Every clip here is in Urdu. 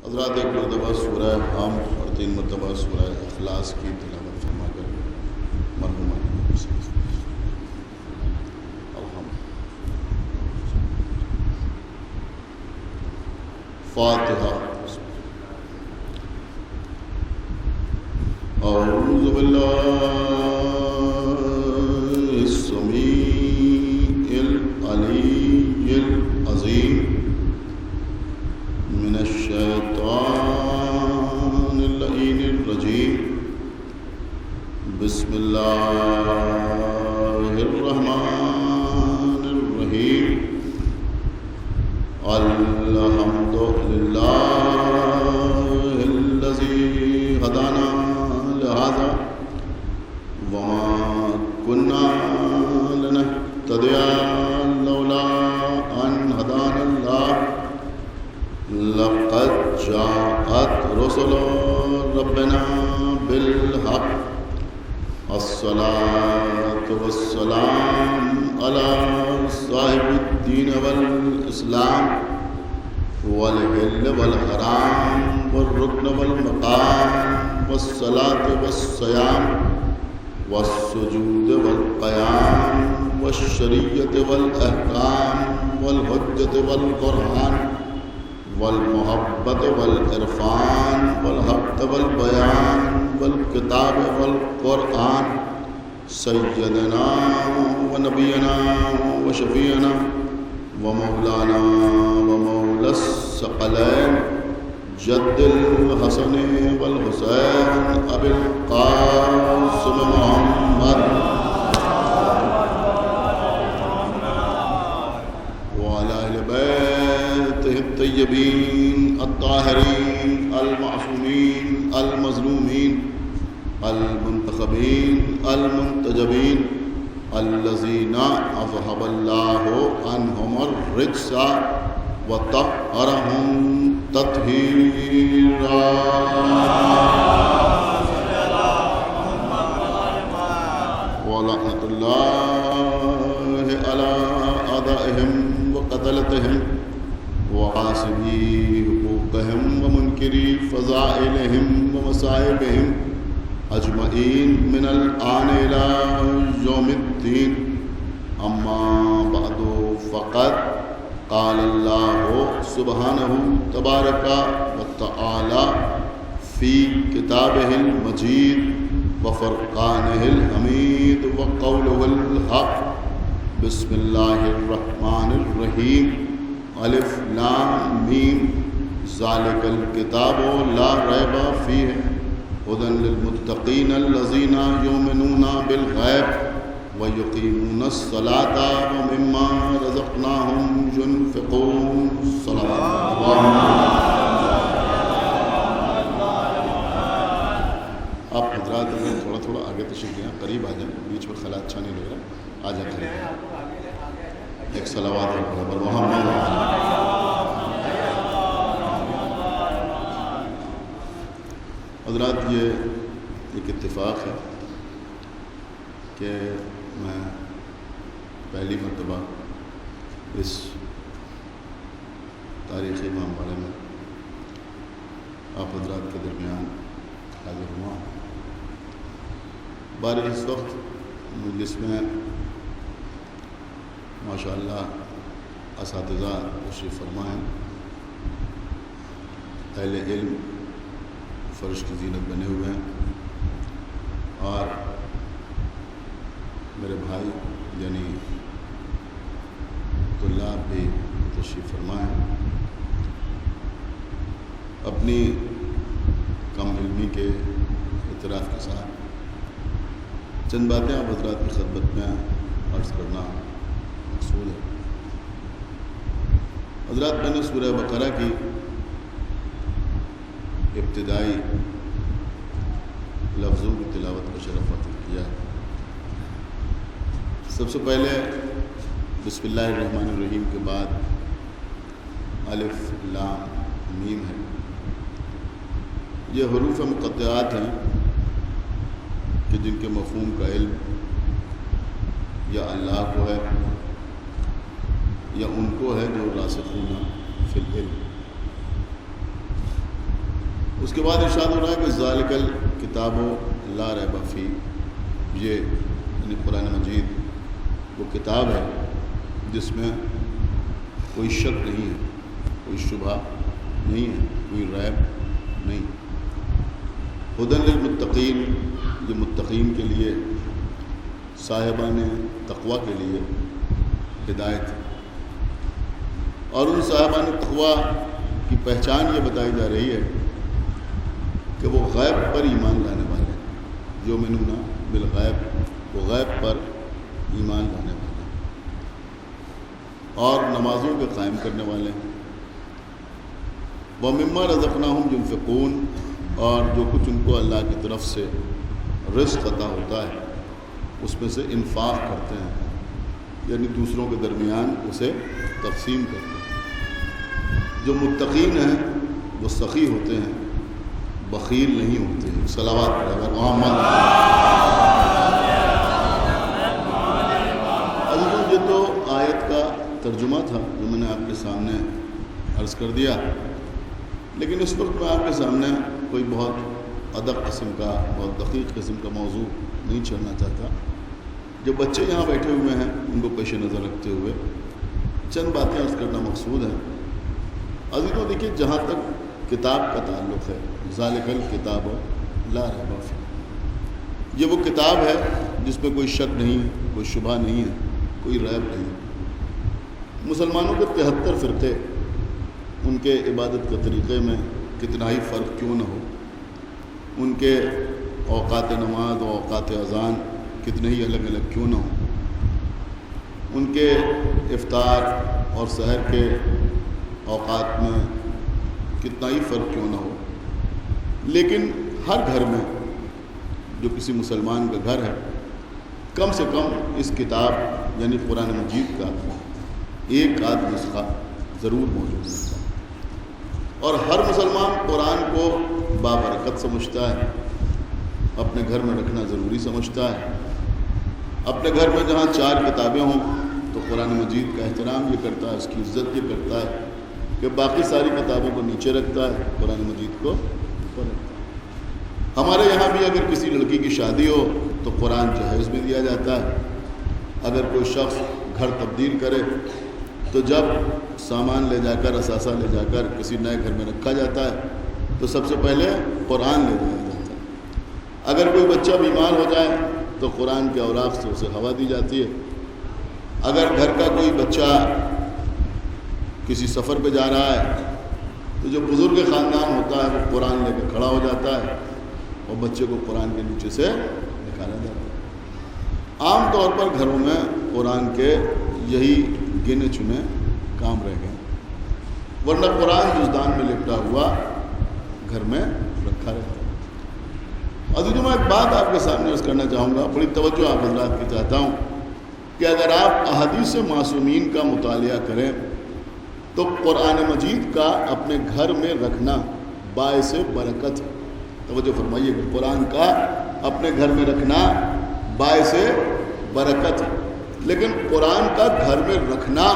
حضرات ایک مرتبہ سورہ حمد اور 3 مرتبہ سورہ اخلاص کی تلاوت فرما کر مرحومہ فاتحہ۔ اعوذ باللہ السمیع العلی العظیم من الشیطان اللعین الرجیم، بسم اللہ الرحمن الرحیم، الحمد للہ الذی ہدانا لہذا وما كنا لنهتدي لولا ان هدانا الله، لقد جاءت رسل ربنا بالحق، الصلاة والسلام على صاحب الدين والإسلام والحل والحرام والركن والمقام والصلاة والصيام والسجود والقيام والشريعة والأحكام والحجة والقرآن والمحبة والعرفان والحق والبيان والكتاب والقرآن، سيدنا ونبينا وشفيعنا ومولانا ومولى الثقلين جد الحسن والحسين أبي القاسم محمد وعلى أهل بيته الطيبين الطاهرين المعصومين المظلومين المنتخبين المنتجبين الذين أذهب الله عنهم الرجس وطهرهم تطهيرا، ولعنة الله على أعدائهم وقتلتهم وعاصبي حقوقهم ومنكري فضائلهم ومصائبهم أجمعين من الآن إلى يوم الدين، أما بعد فقد قال الله سبحانه تبارك وتعالى في كتابه المجيد وفرقانه الحميد وقوله الحق، بسم الله الرحمن الرحيم، الف لام میم، ذلك الكتاب لا ريب فيه هدى للمتقين الذين يؤمنون بالغيب ويقيمون الصلاة ومما رزقناهم ينفقون، صلوات اللہ۔ آپ حضرات اگر تھوڑا تھوڑا آگے تشریف لیں، قریب آ جائیں، بیچ میں خلا اچھا نہیں لگ رہا، آ جائیں قریب، ایک صلوات پر محمد۔ حضرات یہ ایک اتفاق ہے کہ میں پہلی مرتبہ اس تاریخی امامباڑے میں آپ حضرات کے درمیان حاضر ہوا ہوں۔ بارے اس وقت مجلس میں ماشاءاللہ اساتذہ تشریف فرما ہیں، اہل علم فرش کی زینت بنے ہوئے ہیں، اور میرے بھائی یعنی طلاب بھی تشریف فرما ہیں۔ اپنی کم علمی کے اعتراف کے ساتھ چند باتیں آپ حضرات کی خدمت میں عرض کرنا مقصود ہے۔ حضرات میں نے سورہ بقرہ کی ابتدائی لفظوں کی تلاوت کا شرف حاصل کیا ہے۔ سب سے پہلے بسم اللہ الرحمن الرحیم کے بعد الف لام میم ہے، یہ حروف مقطعات ہیں کہ جن کے مفہوم کا علم یا اللہ کو ہے یا ان کو ہے جو راسخون فی العلم۔ اس کے بعد ارشاد ہو رہا ہے کہ ذالک الکتاب لا ریب فیہ، یہ یعنی قرآن مجید وہ کتاب ہے جس میں کوئی شک نہیں ہے، کوئی شبہ نہیں ہے، کوئی ریب نہیں۔ ہدی للمتقین، یہ متقین کے لیے، صاحبان تقوی کے لیے ہدایت ہے۔ اور ان صاحبان تقوی کی پہچان یہ بتائی جا رہی ہے کہ وہ غیب پر ایمان لانے والے ہیں، یؤمنون بالغیب، وہ غیب پر ایمان لانے والے ہیں اور نمازوں کے قائم کرنے والے ہیں۔ وَمِمَّا رَزَقْنَاهُمْ يُنْفِقُونَ، اور جو کچھ ان کو اللہ کی طرف سے رزق عطا ہوتا ہے اس میں سے انفاق کرتے ہیں، یعنی دوسروں کے درمیان اسے تقسیم کرتے ہیں۔ جو متقین ہیں وہ سخی ہوتے ہیں، بخیل نہیں ہوتے ہیں۔ صلوات پڑھیں محمد۔ عزیزوں، یہ تو آیت کا ترجمہ تھا جو میں نے آپ کے سامنے عرض کر دیا، لیکن اس وقت میں آپ کے سامنے کوئی بہت ادق قسم کا، بہت دقیق قسم کا موضوع نہیں چھڑنا چاہتا۔ جو بچے یہاں بیٹھے ہوئے ہیں ان کو پیش نظر رکھتے ہوئے چند باتیں عرض کرنا مقصود ہے۔ عزیزوں دیکھیے، جہاں تک کتاب کا تعلق ہے، ذالک الکتاب لا ریب فیہ، یہ وہ کتاب ہے جس میں کوئی شک نہیں ہے، کوئی شبہ نہیں ہے، کوئی ریب نہیں ہے۔ مسلمانوں کے 73 فرقے، ان کے عبادت کے طریقے میں کتنا ہی فرق کیوں نہ ہو، ان کے اوقات نماز و اوقات اذان کتنے ہی الگ الگ کیوں نہ ہوں، ان کے افطار اور سحر کے اوقات میں کتنا ہی فرق کیوں نہ ہو، لیکن ہر گھر میں جو کسی مسلمان کا گھر ہے، کم سے کم اس کتاب یعنی قرآن مجید کا ایک آدھ نسخہ ضرور موجود ہے۔ اور ہر مسلمان قرآن کو بابرکت سمجھتا ہے، اپنے گھر میں رکھنا ضروری سمجھتا ہے۔ اپنے گھر میں جہاں 4 کتابیں ہوں تو قرآن مجید کا احترام یہ کرتا ہے، اس کی عزت یہ کرتا ہے کہ باقی ساری کتابوں کو نیچے رکھتا ہے، قرآن مجید کو اوپر رکھتا ہے۔ ہمارے یہاں بھی اگر کسی لڑکی کی شادی ہو تو قرآن جہیز میں دیا جاتا ہے۔ اگر کوئی شخص گھر تبدیل کرے تو جب سامان لے جا کر، اثاثہ لے جا کر کسی نئے گھر میں رکھا جاتا ہے تو سب سے پہلے قرآن لے جایا جاتا ہے۔ اگر کوئی بچہ بیمار ہو جائے تو قرآن کے اوراق سے اسے ہوا دی جاتی ہے۔ اگر گھر کا کوئی بچہ کسی سفر پہ جا رہا ہے تو جو بزرگ خاندان ہوتا ہے وہ قرآن لے کے کھڑا ہو جاتا ہے اور بچے کو قرآن کے نیچے سے نکالا جاتا ہے۔ عام طور پر گھروں میں قرآن کے یہی گنے چنے کام رہ گئے، ورنہ قرآن جزدان میں لپٹا ہوا گھر میں رکھا رہتا ہے۔ عزیزوں، میں ایک بات آپ کے سامنے عرض کرنا چاہوں گا، بڑی توجہ آپ حضرات کی چاہتا ہوں کہ اگر آپ احادیث معصومین کا مطالعہ کریں تو قرآن مجید کا اپنے گھر میں رکھنا باعث برکت ہے۔ توجہ فرمائیے کہ قرآن کا اپنے گھر میں رکھنا باعث برکت ہے، لیکن قرآن کا گھر میں رکھنا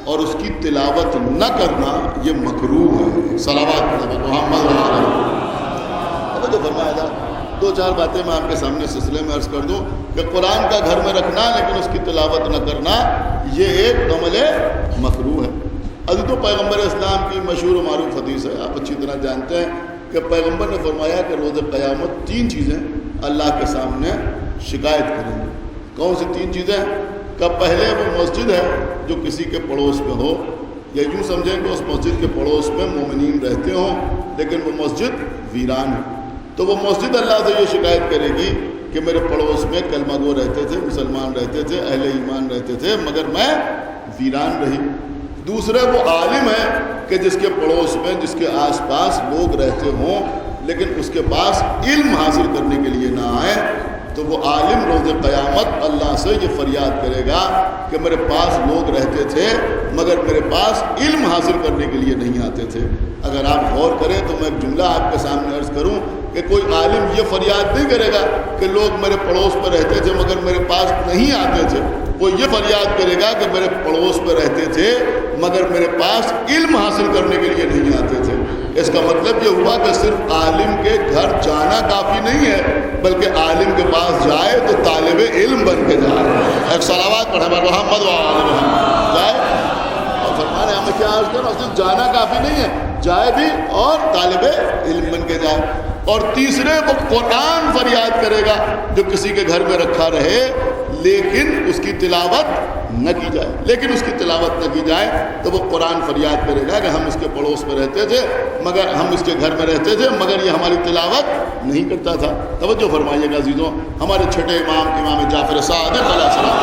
اور اس کی تلاوت نہ کرنا یہ مکروہ ہے۔ صلوات محمد توجہ فرمایا جا۔ 2-4 باتیں میں آپ کے سامنے سلسلے میں عرض کر دوں کہ قرآن کا گھر میں رکھنا لیکن اس کی تلاوت نہ کرنا یہ ایک عمل مکروہ ہے۔ عزیزوں، پیغمبر اسلام کی مشہور و معروف حدیث ہے، آپ اچھی طرح جانتے ہیں کہ پیغمبر نے فرمایا کہ روز قیامت 3 چیزیں اللہ کے سامنے شکایت کریں گے۔ کون سی 3 چیزیں؟ کہ پہلے وہ مسجد ہے جو کسی کے پڑوس میں ہو، یا یوں سمجھیں کہ اس مسجد کے پڑوس میں مومنین رہتے ہوں لیکن وہ مسجد ویران ہے، تو وہ مسجد اللہ سے یہ شکایت کرے گی کہ میرے پڑوس میں کلمہ گو رہتے تھے، مسلمان رہتے تھے، اہل ایمان رہتے تھے، مگر میں ویران رہی۔ دوسرے وہ عالم ہے کہ جس کے پڑوس میں، جس کے آس پاس لوگ رہتے ہوں لیکن اس کے پاس علم حاصل کرنے کے لیے نہ آئے، تو وہ عالم روز قیامت اللہ سے یہ فریاد کرے گا کہ میرے پاس لوگ رہتے تھے مگر میرے پاس علم حاصل کرنے کے لیے نہیں آتے تھے۔ اگر آپ غور کریں تو میں ایک جملہ آپ کے سامنے عرض کروں کہ کوئی عالم یہ فریاد نہیں کرے گا کہ لوگ میرے پڑوس پر رہتے تھے مگر میرے پاس نہیں آتے تھے، وہ یہ فریاد کرے گا کہ میرے پڑوس پر رہتے تھے مگر میرے پاس علم حاصل کرنے کے لیے نہیں آتے تھے۔ اس کا مطلب یہ ہوا کہ صرف جانا کافی نہیں ہے بلکہ عالم کے پاس جائے تو طالب علم بن کے جائے. ایک صلوات پڑھے بر محمد و آل محمد. جائے اور فرمانے ہمیں کیا عرض کرنا، صرف جانا کافی نہیں ہے، جائے بھی اور طالب علم بن کے جائے. اور تیسرے وہ قرآن فریاد کرے گا جو کسی کے گھر میں رکھا رہے لیکن اس کی تلاوت نہ کی جائے، لیکن اس کی تلاوت نہ کی جائے تو وہ قرآن فریاد کرے گا کہ ہم اس کے پڑوس میں رہتے تھے، مگر ہم اس کے گھر میں رہتے تھے مگر یہ ہماری تلاوت نہیں کرتا تھا. توجہ فرمائیے گا عزیزوں، ہمارے چھٹے امام جعفر صادق علیہ السلام.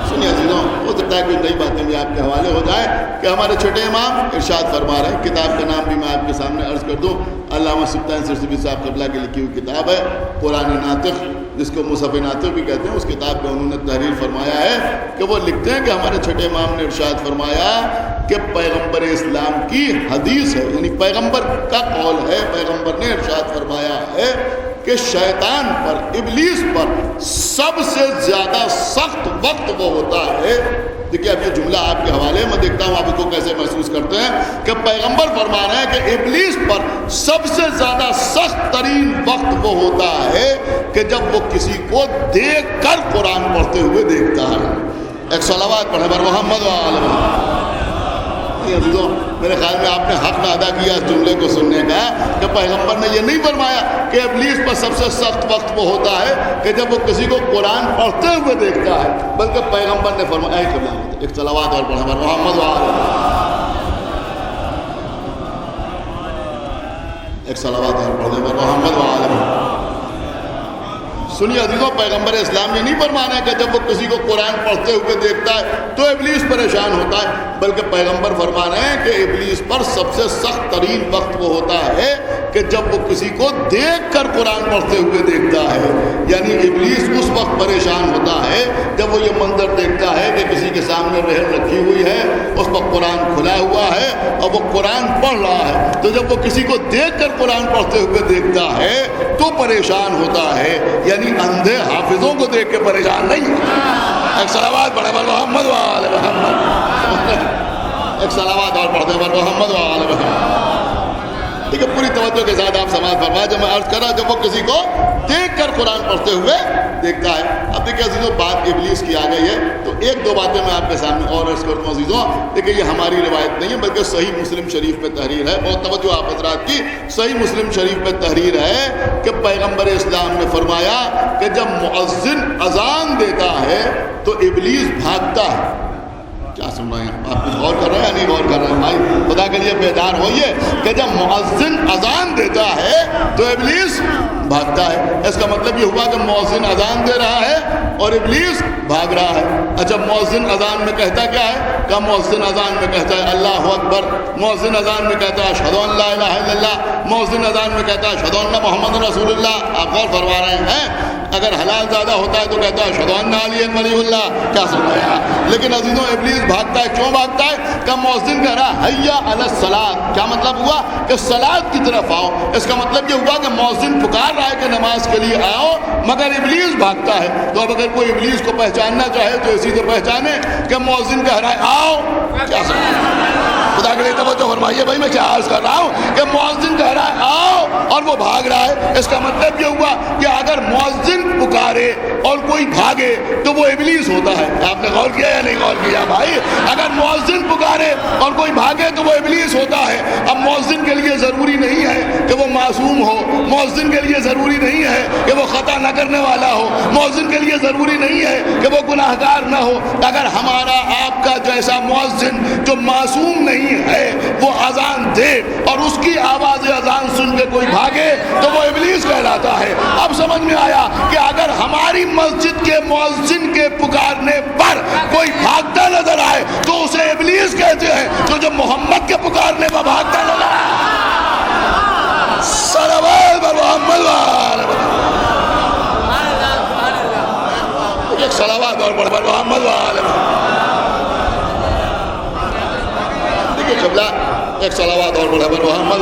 سنیے عزیزوں، ہو سکتا ہے کوئی نئی باتیں بھی آپ کے حوالے ہو جائیں کہ ہمارے چھٹے امام ارشاد فرما رہے ہیں. کتاب کا نام بھی میں آپ کے سامنے عرض کر دوں. علامہ سبطان سرسبی صاحب قبلہ کی لکھی ہوئی کتاب ہے قرآن ناطق، جس کو مصحف ناطق بھی کہتے ہیں. اس کتاب میں انہوں نے تحریر فرمایا ہے کہ وہ لکھتے ہیں کہ ہمارے چھٹے امام نے ارشاد فرمایا کہ پیغمبر اسلام کی حدیث ہے، یعنی پیغمبر کا قول ہے، پیغمبر نے ارشاد فرمایا ہے کہ شیطان پر، ابلیس پر سب سے زیادہ سخت وقت وہ ہوتا ہے. دیکھیے اب یہ جملہ آپ کے حوالے میں دیکھتا ہوں آپ اس کو کیسے محسوس کرتے ہیں کہ پیغمبر فرما رہے ہیں کہ ابلیس پر سب سے زیادہ سخت ترین وقت وہ ہوتا ہے کہ جب وہ کسی کو دیکھ کر قرآن پڑھتے ہوئے دیکھتا ہے. ایک صلوات پڑھے بر محمد و آل محمد. عزیزوں میرے خیال میں آپ نے حق نہ ادا کیا اس جملے کو سننے کا کہ پیغمبر نے یہ نہیں فرمایا کہ ابلیس پر سب سے سخت وقت وہ ہوتا ہے کہ جب وہ کسی کو قرآن پڑھتے ہوئے دیکھتا ہے، بلکہ پیغمبر نے فرمایا ایک صلوات اور پڑھا محمد و آل ایک صلوات اور پڑھنے پر محمد و آل. سنیے عزیزوں، پیغمبر اسلام یہ نہیں فرمانا ہے کہ جب وہ کسی کو قرآن پڑھتے ہوئے دیکھتا ہے تو ابلیس پریشان ہوتا ہے، بلکہ پیغمبر فرما رہے ہیں کہ ابلیس پر سب سے سخت ترین وقت وہ ہوتا ہے کہ جب وہ کسی کو دیکھ کر قرآن پڑھتے ہوئے دیکھتا ہے. یعنی ابلیس اس وقت پریشان ہوتا ہے جب وہ یہ منظر دیکھتا ہے کہ کسی کے سامنے رحم رکھی ہوئی ہے، اس پر قرآن کھلا ہوا ہے اور وہ قرآن پڑھ رہا ہے. تو جب وہ کسی کو دیکھ کر قرآن پڑھتے ہوئے دیکھتا ہے تو پریشان ہوتا ہے. یعنی اندھے حافظوں کو دیکھ کے پریشان نہیں. ایک صلوات پڑھے بر محمد و آل محمد. ایک صلوات اور پڑھتے بر محمد و آل محمد. دیکھیں پوری توجہ کے ساتھ آپ سماعت فرمائیں. جب میں عرض کر رہا جب وہ کسی کو دیکھ کر قرآن پڑھتے ہوئے دیکھتا ہے. اب دیکھیں عزیزوں بات ابلیس کی آ گئی ہے تو ایک دو باتیں میں آپ کے سامنے اور عرض کرتا ہوں. عزیزوں دیکھیں یہ ہماری روایت نہیں ہے بلکہ صحیح مسلم شریف میں تحریر ہے. بہت توجہ آپ حضرات کی. صحیح مسلم شریف میں تحریر ہے کہ پیغمبر اسلام نے فرمایا کہ جب مؤذن اذان دیتا ہے تو ابلیس بھاگتا ہے. کیا سن رہے ہیں آپ؟ کچھ غور کر رہے ہیں یا نہیں غور کر رہے ہیں؟ بھائی خدا کے لیے بیدار ہوئیے کہ جب مؤذن اذان دیتا ہے تو ابلیس بھاگتا ہے. اس کا مطلب یہ ہوا کہ مؤذن اذان دے رہا ہے اور ابلیس بھاگ رہا ہے. اچھا مؤذن اذان میں کہتا کیا ہے؟ کہ مؤذن اذان میں کہتا ہے اللہ اکبر. مؤذن اذان میں کہتا ہے اشہدو ان لا الہ الا اللہ. مؤذن اذان میں کہتا ہے اشہدو ان محمد رسول اللہ. آپ غور فرما رہے ہیں؟ اگر حلال زیادہ ہوتا ہے تو کہتا ہے اشہدو ان علی ولی اللہ. کیا سن رہے ہیں؟ لیکن عزیزوں ابلیس بھاگتا ہے. کیوں بھاگتا ہے؟ کہ مؤذن کہہ رہا ہے حیا علی الصلاۃ. کیا مطلب ہوا؟ کہ صلاۃ کی طرف آؤ. اس کا مطلب یہ ہوا کہ مؤذن پکار رہا ہے کہ نماز کے لیے آؤ مگر ابلیس بھاگتا ہے. تو اب اگر کوئی ابلیس کو پہچاننا چاہے تو اسی سے پہچانے کہ مؤذن کہہ رہا ہے آؤ. کیا سن رہے ہیں؟ خدا کے لیے توجہ فرمائیے. بھائی میں کیا عرض کر رہا ہوں کہ مؤذن کہہ رہا ہے آؤ اور وہ بھاگ رہا ہے. اس کا مطلب یہ ہوا کہ اگر مؤذن پکارے اور کوئی بھاگے تو وہ ابلیس ہوتا ہے. آپ نے غور کیا یا نہیں غور کیا بھائی؟ اگر مؤذن پکارے اور کوئی بھاگے تو وہ ابلیس ہوتا ہے. اب مؤذن کے لیے ضروری نہیں ہے کہ وہ معصوم ہو. مؤذن کے لیے ضروری نہیں ہے کہ وہ خطا نہ کرنے والا ہو. مؤذن کے لیے ضروری نہیں ہے کہ وہ گناہ گار نہ ہو. اگر ہمارا آپ کا جیسا مؤذن جو معصوم نہیں ہے وہ اذان دے اور اس کی آواز اذان سن کے کوئی بھاگے تو وہ ابلیس کہلاتا ہے. اب سمجھ میں آیا کہ اگر ہماری مسجد کے مؤذن کے پکارنے پر کوئی بھاگتا نظر آئے تو اسے ابلیس کہتے ہیں. تو جب محمد کے پکارنے پر بھاگتا نظر آئے صلوات بر محمد ایک صلوات اور بر محمد دیکھیے قبلہ ایک صلوات اور بر محمد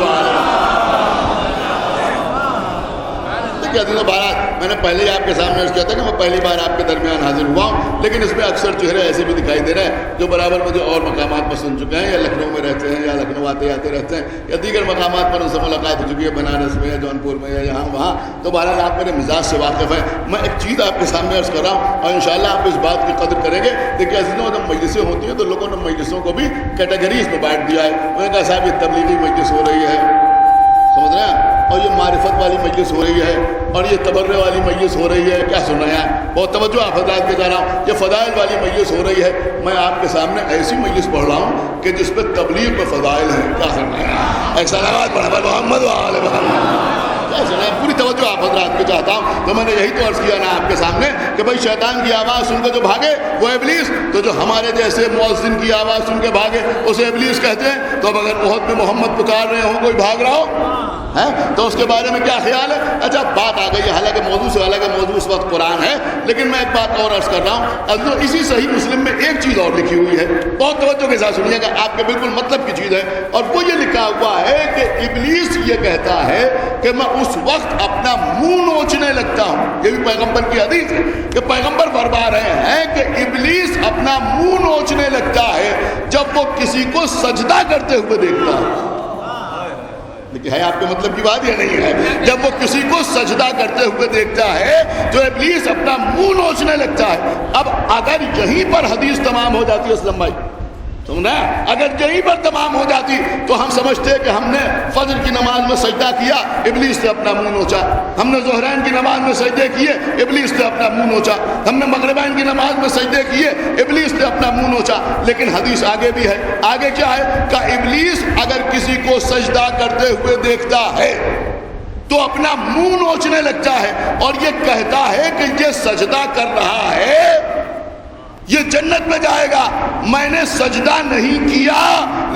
دیکھیے عزیزوں بہرحال میں نے پہلے ہی آپ کے سامنے عرض کیا تھا کہ میں پہلی بار آپ کے درمیان حاضر ہوا ہوں، لیکن اس میں اکثر چہرے ایسے بھی دکھائی دے رہے ہیں جو برابر مجھے اور مقامات پر سن چکے ہیں، یا لکھنؤ میں رہتے ہیں، یا لکھنؤ آتے آتے رہتے ہیں، یا دیگر مقامات پر ان سے ملاقات ہو چکی ہے، بنارس میں یا جونپور میں یا یہاں وہاں. تو بہرحال آپ میرے مزاج سے واقف ہیں. میں ایک چیز آپ کے سامنے عرض کر رہا ہوں اور انشاءاللہ آپ اس بات کی قدر کریں گے. دیکھیے عزیزوں جب مجلسیں ہوتی ہیں تو لوگوں نے مجلسوں کو بھی کیٹیگریز میں بانٹ دیا ہے. انہوں نے کہا صاحب یہ تبلیغی مجلس ہو رہی ہے، سمجھ رہے ہیں، اور یہ معرفت والی مجلس ہو رہی ہے، اور یہ تبرع والی مجلس ہو رہی ہے. کیا سن رہے ہیں؟ بہت توجہ آپ حضرات کے جا رہا ہوں. یہ فضائل والی مجلس ہو رہی ہے. میں آپ کے سامنے ایسی مجلس پڑھ رہا ہوں کہ جس پہ تبلیغ میں فضائل ہیں. کیا سن رہے ہیں؟ ایک صلوات پڑھا محمد وآل محمد. پوری توجہ آپ حضرات کو چاہتا ہوں. تو میں نے یہی تو عرض کیا نا آپ کے سامنے کہ بھائی شیطان کی آواز سن کے جو بھاگے وہ ابلیس، تو جو ہمارے جیسے مؤذن کی آواز سن کے بھاگے اسے ابلیس کہتے ہیں. تو اب اگر بہت میں محمد پکار رہے ہوں، کوئی بھاگ رہا ہو تو اس کے بارے میں کیا خیال ہے؟ اچھا بات آ گئی ہے حالانکہ موضوع اس وقت قرآن ہے، لیکن میں ایک بات اور عرض کر رہا ہوں. اب اسی صحیح مسلم میں ایک چیز اور لکھی ہوئی ہے، بہت توجہ کے ساتھ سنیے گا، آپ کے بالکل مطلب کی چیز ہے. اور وہ یہ لکھا ہوا ہے کہ ابلیس یہ کہتا ہے کہ میں اس وقت اپنا منہ نوچنے لگتا ہوں. یہ بھی پیغمبر کی حدیث ہے کہ پیغمبر فرما رہے ہیں کہ ابلیس اپنا منہ نوچنے لگتا ہے جب وہ کسی کو سجدہ کرتے ہوئے دیکھتا ہے. لیکن ہے آپ کے مطلب کی بات یا نہیں ہے؟ جب وہ کسی کو سجدہ کرتے ہوئے دیکھتا ہے تو ابلیس اپنا منہ نوچنے لگتا ہے. اب اگر یہیں پر حدیث تمام ہو جاتی ہے اسلم بھائی، سمجھنا، اگر یہیں پر تمام ہو جاتی تو ہم سمجھتے کہ ہم نے فجر کی نماز میں سجدہ کیا، ابلیس نے اپنا منہ نوچا. ہم نے ظہرین کی نماز میں سجدے کیے، ابلیس نے اپنا منہ نوچا. ہم نے مغربین کی نماز میں سجدے کیے، ابلیس نے اپنا منہ نوچا. لیکن حدیث آگے بھی ہے. آگے کیا ہے کہ ابلیس اگر کسی کو سجدہ کرتے ہوئے دیکھتا ہے تو اپنا منہ نوچنے لگتا ہے اور یہ کہتا ہے کہ یہ سجدہ کر رہا ہے، یہ جنت میں جائے گا. میں نے سجدہ نہیں کیا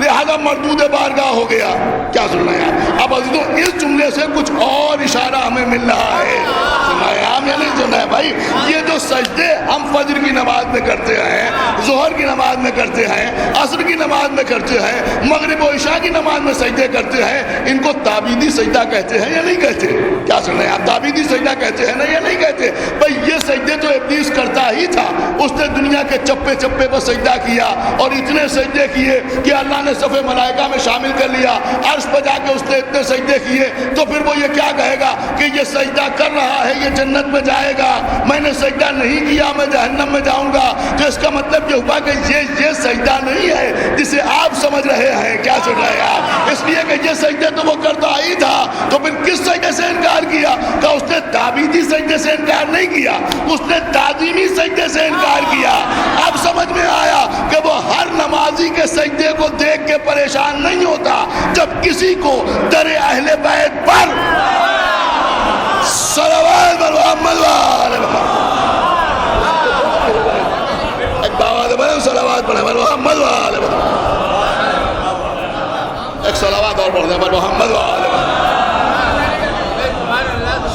لہذا مردود بارگاہ ہو گیا. کیا سن رہے ہیں اب عزیزوں؟ اس جملے سے کچھ اور اشارہ ہمیں مل رہا ہے. سنا ہے آپ یا نہیں سنا ہے بھائی؟ یہ جو سجدے ہم فجر کی نماز میں کرتے ہیں، ظہر کی نماز میں کرتے ہیں، عصر کی نماز میں کرتے ہیں، مغرب و عشاء کی نماز میں سجدے کرتے ہیں، ان کو تعبیدی سجدہ کہتے ہیں یا نہیں کہتے؟ کیا سن رہے ہیں آپ؟ تعبیدی سجدہ کہتے ہیں نا یا نہیں کہتے؟ بھائی یہ سجدے تو ابلیس کرتا ہی تھا. اس نے دنیا کے چپے چپے پر سجدہ کیا اور اتنے سجدے کیے کہ اللہ نے صف ملائکہ میں شامل کر لیا. عرش پہ جا کے اس نے اتنے سجدے کیے تو پھر وہ یہ کیا کہے گا کہ یہ سجدہ کر رہا ہے، یہ جنت میں جائے گا، میں نے سجدہ نہیں کیا میں جہنم میں جاؤں گا. تو اس کا مطلب یہ ہوا کہ یہ سجدہ نہیں ہے جسے آپ سمجھ رہے ہیں. کیا سن رہے ہیں آپ؟ اس لیے کہ یہ سجدے تو وہ کرتا ہی تھا. تو پھر کس سجدے سے انکار کیا؟ کہ اس نے تعبیدی سجدے سے انکار نہیں کیا، اس نے تعظیمی سجدے سے انکار کیا. اب سمجھ میں آیا کہ وہ ہر نمازی کے سجدے کو دیکھ کے پریشان نہیں ہوتا جب کسی کو در اہل بیت پر صلوات محمد وآل صلوات محمد وآل ایک صلوات اور پڑھنے پر محمد وآل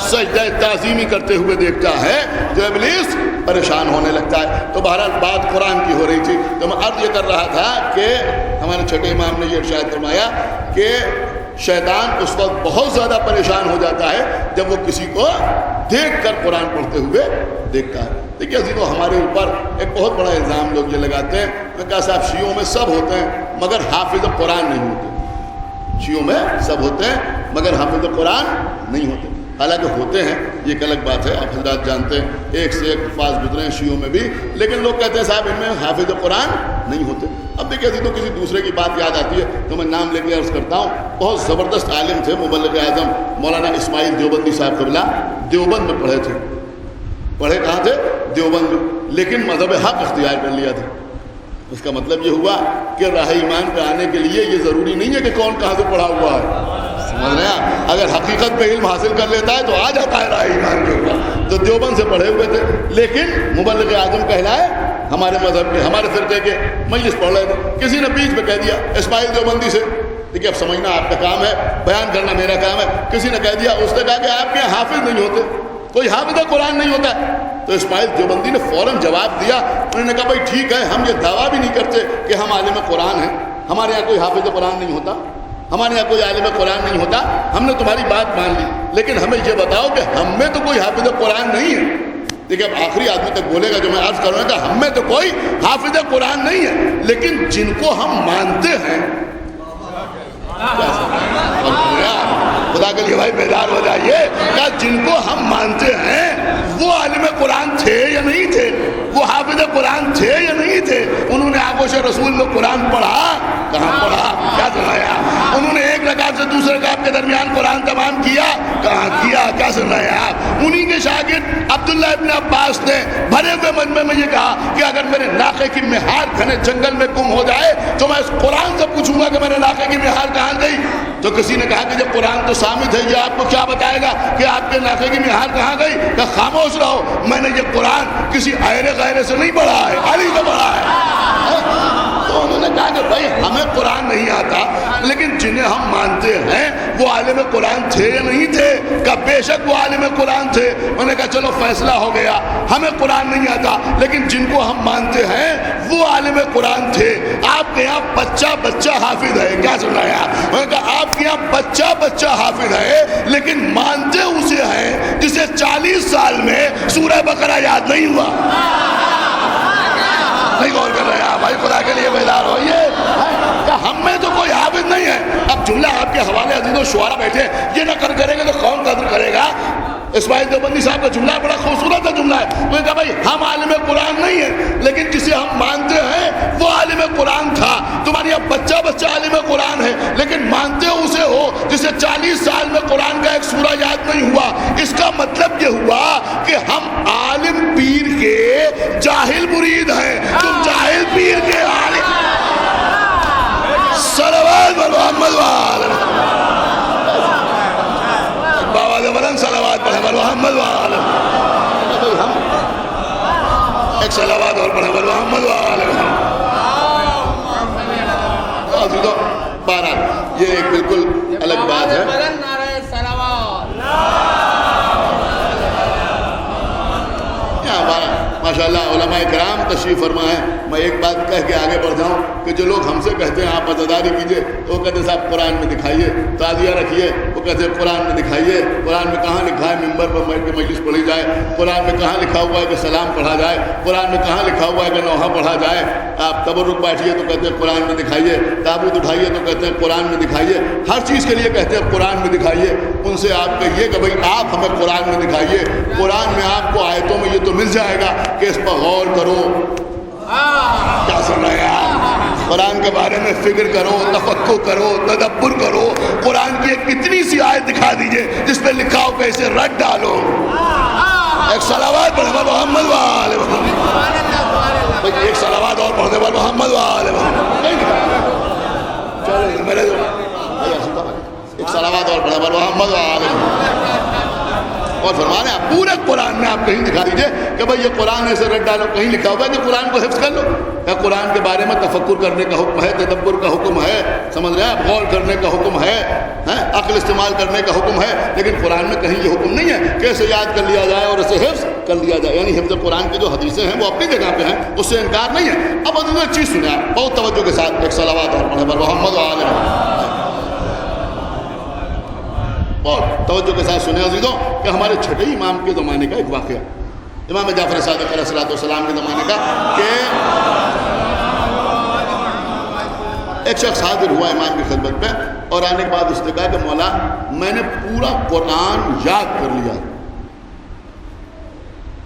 سجدہ تعظیمی کرتے ہوئے دیکھتا ہے جو ابلیس پریشان ہونے لگتا ہے. تو بہرحال بات قرآن کی ہو رہی تھی. تو میں عرض یہ کر رہا تھا کہ ہمارے چھٹے امام نے یہ ارشاد فرمایا کہ شیطان اس وقت بہت زیادہ پریشان ہو جاتا ہے جب وہ کسی کو دیکھ کر قرآن پڑھتے ہوئے دیکھتا ہے. دیکھیے عزیزو ہمارے اوپر ایک بہت بڑا الزام لوگ یہ لگاتے ہیں. میں کہا صاحب شیعوں میں سب ہوتے ہیں مگر حافظ قرآن نہیں ہوتے. شیعوں میں سب ہوتے ہیں مگر حافظ قرآن نہیں ہوتے. حالانکہ ہوتے ہیں، یہ ایک الگ بات ہے، آپ حضرات جانتے ہیں ایک سے ایک الفاظ گزرے ہیں شیعوں میں بھی، لیکن لوگ کہتے ہیں صاحب ان میں حافظ قرآن نہیں ہوتے. اب دیکھیے تو کسی دوسرے کی بات یاد آتی ہے تو میں نام لے کے عرض کرتا ہوں. بہت زبردست عالم تھے مبلغ اعظم مولانا اسماعیل دیوبندی صاحب قبلہ. دیوبند میں پڑھے تھے. پڑھے کہاں تھے؟ دیوبند میں. لیکن مذہب حق اختیار کر لیا تھا. اس کا مطلب یہ ہوا کہ راہ ایمان پہ آنے کے لیے یہ ضروری نہیں ہے کہ کون کہاں سے پڑھا ہوا ہے. سمجھ رہے ہیں؟ اگر حقیقت پہ علم حاصل کر لیتا ہے تو آ جاتا ہے راہ ایمان کے اوپر. تو دیوبند سے پڑھے ہوئے تھے لیکن مبلغ اعظم کہلائے ہمارے مذہب کے، ہمارے فرقے کے. مجلس پڑھ رہے تھے، کسی نے بیچ میں کہہ دیا اسماعیل دیوبندی سے. دیکھیے اب سمجھنا آپ کا کام ہے، بیان کرنا میرا کام ہے. کسی نے کہہ دیا، اس نے کہا کہ آپ کے حافظ نہیں ہوتے، کوئی حافظ قرآن نہیں ہوتا. تو اسماعیل دیوبندی نے فوراً جواب دیا. انہوں نے کہا بھائی ٹھیک ہے، ہم یہ دعویٰ بھی نہیں کرتے کہ ہم عالم قرآن ہیں، ہمارے یہاں کوئی حافظ قرآن نہیں ہوتا. ہمارے یہاں کوئی عالم قرآن نہیں ہوتا، ہم نے تمہاری بات مان لی، لیکن ہمیں یہ بتاؤ کہ ہم میں تو کوئی حافظ قرآن نہیں ہے۔ دیکھیں اب آخری آدمی تک بولے گا جو میں عرض کروں گا، ہم میں تو کوئی حافظ قرآن نہیں ہے، لیکن جن کو ہم مانتے ہیں، خدا کے لیے بھائی بیدار ہو جائیے، کہ جن کو ہم مانتے ہیں وہ عالم قرآن تھے یا نہیں تھے، وہ حافظ قرآن تھے یا نہیں تھے، انہوں نے آغوش رسول میں قرآن پڑھا؟ کہاں پڑھا؟ کیا سنایا؟ انہوں نے ایک رکعت سے دوسرے رکعت کے درمیان قرآن تمام کیا؟ کہاں کیا؟ کیا سنایا؟ انہی کے شاگرد عبداللہ ابن عباس نے بھرے ہوئے مجمع میں یہ کہا کہ اگر میرے ناقے کی مہار گھنے جنگل میں گم ہو جائے تو میں اس قرآن سے پوچھوں گا کہ میرے ناقے کی مہار کہاں گئی؟ تو کسی نے کہا کہ جب قرآن تو سامت ہے، یہ آپ کو کیا بتائے گا کہ آپ کے ناقے کی مہار کہاں گئی؟ کہ خاموش رہو، میں نے یہ قرآن کسی ایرے غیرے سے نہیں پڑھا ہے، علی سے پڑھا ہے۔ تو انہوں نے کہا کہ بھائی ہمیں قرآن نہیں آتا، لیکن جنہیں ہم مانتے ہیں وہ عالم قرآن تھے یا نہیں تھے؟ کہ بے شک وہ عالم قرآن تھے۔ انہوں نے کہا چلو فیصلہ ہو گیا، ہمیں قرآن نہیں آتا، لیکن جن کو ہم مانتے ہیں وہ عالم قرآن تھے۔ آپ کے یہاں بچہ بچہ حافظ ہے، کیا سن رہے ہیں آپ؟ انہوں نے کہا آپ کے یہاں بچہ بچہ حافظ ہے، لیکن مانتے اسے ہیں جسے 40 سال میں سورہ بقرہ یاد نہیں ہوا۔ نہیں غور کر رہے آپ بھائی، خدا کے لیے بیدار ہوئیے، کہ ہم میں تو کوئی حافظ نہیں ہے۔ اب جملہ آپ کے حوالے عزیز و شعراء بیٹھے، یہ نقل کریں گے تو کون قدر کرے گا؟ اسماعیل دیوبندی صاحب کا جملہ بڑا خوبصورت ہے جملہ ہے، انہوں نے کہا بھائی ہم عالم قرآن نہیں ہیں، لیکن جسے ہم مانتے ہیں وہ عالم قرآن تھا۔ تمہارے یہاں بچہ بچہ عالم قرآن ہے، لیکن مانتے اسے ہو جسے 40 سال میں قرآن کا ایک سورہ یاد نہیں ہوا۔ اس کا مطلب یہ ہوا کہ ہم عالم پیر کے جاہل مرید ہیں، تم جاہل پیر کے عالم۔ صلوات محمد وآلہ بابا دے بلند صلوات پڑھے بر محمد وآلہ۔ ہم ایک صلوات اور پڑھے بر محمد وآلہ۔ بہرحال یہ ایک بالکل الگ بات ہے۔ ماشاءاللہ علماء کرام تشریف فرما ہے۔ میں ایک بات کہہ کے آگے بڑھ جاؤں کہ جو لوگ ہم سے کہتے ہیں آپ عزاداری کیجئے، تو وہ کہتے ہیں صاحب قرآن میں دکھائیے، تعزیہ رکھیے، وہ کہتے ہیں قرآن میں دکھائیے، قرآن میں کہاں لکھا ہے ممبر پر بیٹھ کے مجلس پڑھی جائے، قرآن میں کہاں لکھا ہوا ہے کہ سلام پڑھا جائے، قرآن میں کہاں لکھا ہوا ہے کہ نوحہ پڑھا جائے۔ آپ تبرک بیٹھیے تو کہتے ہیں قرآن میں دکھائیے، تابوت اٹھائیے تو کہتے ہیں قرآن میں دکھائیے، ہر چیز کے لیے کہتے ہیں قرآن میں دکھائیے۔ ان سے آپ کہیے کہ بھائی آپ ہمیں قرآن میں دکھائیے، قرآن میں آپ کو آیتوں میں یہ تو مل جائے گا کہ اس پر غور کرو۔ کیا سن رہے ہیں آپ؟ قرآن کے بارے میں فکر کرو، تفکر کرو، تدبر کرو۔ قرآن کی ایک اتنی سی آیت دکھا دیجئے جس پہ لکھا ہو کہ اسے رٹ ڈالو۔ ایک صلوات پڑھے بر محمد وآلہ محمد، ایک صلوات اور پڑھنے بر محمد وآلہ محمد، میرے جو ایک صلوات اور پڑھے بر محمد وآلہ محمد۔ اور فرمانے آپ پورے قرآن میں آپ کہیں دکھا دیجئے کہ بھئی یہ قرآن ایسے رٹ ڈالو، کہیں لکھا ہوا ہے کہ قرآن کو حفظ کر لو۔ کہ قرآن کے بارے میں تفکر کرنے کا حکم ہے، تدبر کا حکم ہے، سمجھ رہے ہیں آپ، غور کرنے کا حکم ہے، عقل استعمال کرنے کا حکم ہے، لیکن قرآن میں کہیں یہ حکم نہیں ہے کہ اسے یاد کر لیا جائے اور اسے حفظ کر لیا جائے۔ یعنی حفظ قرآن کی جو حدیثیں ہیں وہ اپنی جگہ پہ ہیں، اس سے انکار نہیں ہے۔ اب انہوں نے چیز سنا بہت توجہ کے ساتھ، ایک صلوات اور پڑھے بر محمد وآلہ محمد، اور توجہ کے ساتھ سنے عزیزوں کہ ہمارے چھٹے امام کے زمانے کا ایک واقعہ، امام جعفر صادق علیہ السلام کے زمانے کا، کہ ایک شخص حاضر ہوا امام کی خدمت میں اور آنے کے بعد اس نے کہا کہ مولا میں نے پورا قرآن یاد کر لیا۔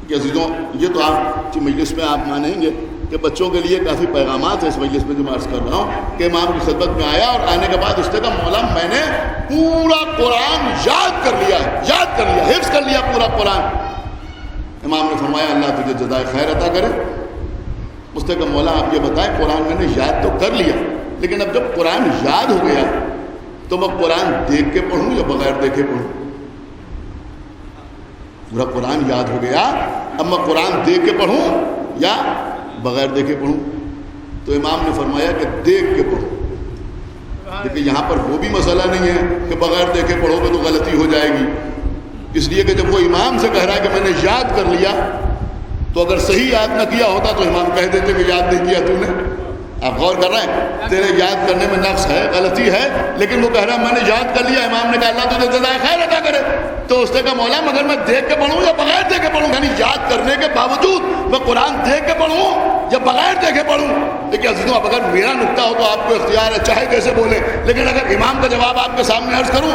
کہ عزیزوں یہ تو آپ کی مجلس میں آپ مانیں گے کہ بچوں کے لیے کافی پیغامات ہیں اس مجلس میں جو میں عرض کر رہا ہوں، کہ امام کی خدمت میں آیا اور آنے کے بعد اس نے کہا مولا میں نے پورا قرآن یاد کر لیا، یاد کر لیا، حفظ کر لیا پورا قرآن۔ امام نے فرمایا اللہ تجھے جزائے خیر عطا کرے۔ اس نے کہا مولا آپ یہ بتائیں قرآن میں نے یاد تو کر لیا، لیکن اب جب قرآن یاد ہو گیا تو میں قرآن دیکھ کے پڑھوں یا بغیر دیکھے پڑھوں؟ پورا قرآن یاد ہو گیا، اب میں قرآن دیکھ کے پڑھوں یا بغیر دیکھے پڑھوں؟ تو امام نے فرمایا کہ دیکھ کے پڑھو۔ لیکن یہاں پر وہ بھی مسئلہ نہیں ہے کہ بغیر دیکھے پڑھو گے تو غلطی ہو جائے گی، اس لیے کہ جب وہ امام سے کہہ رہا ہے کہ میں نے یاد کر لیا، تو اگر صحیح یاد نہ کیا ہوتا تو امام کہہ دیتے کہ یاد نہیں کیا تو نے۔ آپ غور کر رہے ہیں؟ تیرے یاد کرنے میں نقص ہے، غلطی ہے، لیکن وہ کہہ رہا ہے میں نے یاد کر لیا. امام نے کہا اللہ تجھے جزائے خیر عطا کرے. تو اس نے کہا مولا مگر میں دیکھ کے پڑھوں یا بغیر دیکھ کے پڑھوں؟ یعنی یاد کرنے کے باوجود میں قرآن دیکھ کے پڑھوں یا بغیر دیکھے پڑھوں؟ دیکھیے عزیزوں، اب اگر میرا نقطہ ہو تو آپ کو اختیار ہے چاہے کیسے بولے، لیکن اگر امام کا جواب آپ کے سامنے عرض کروں،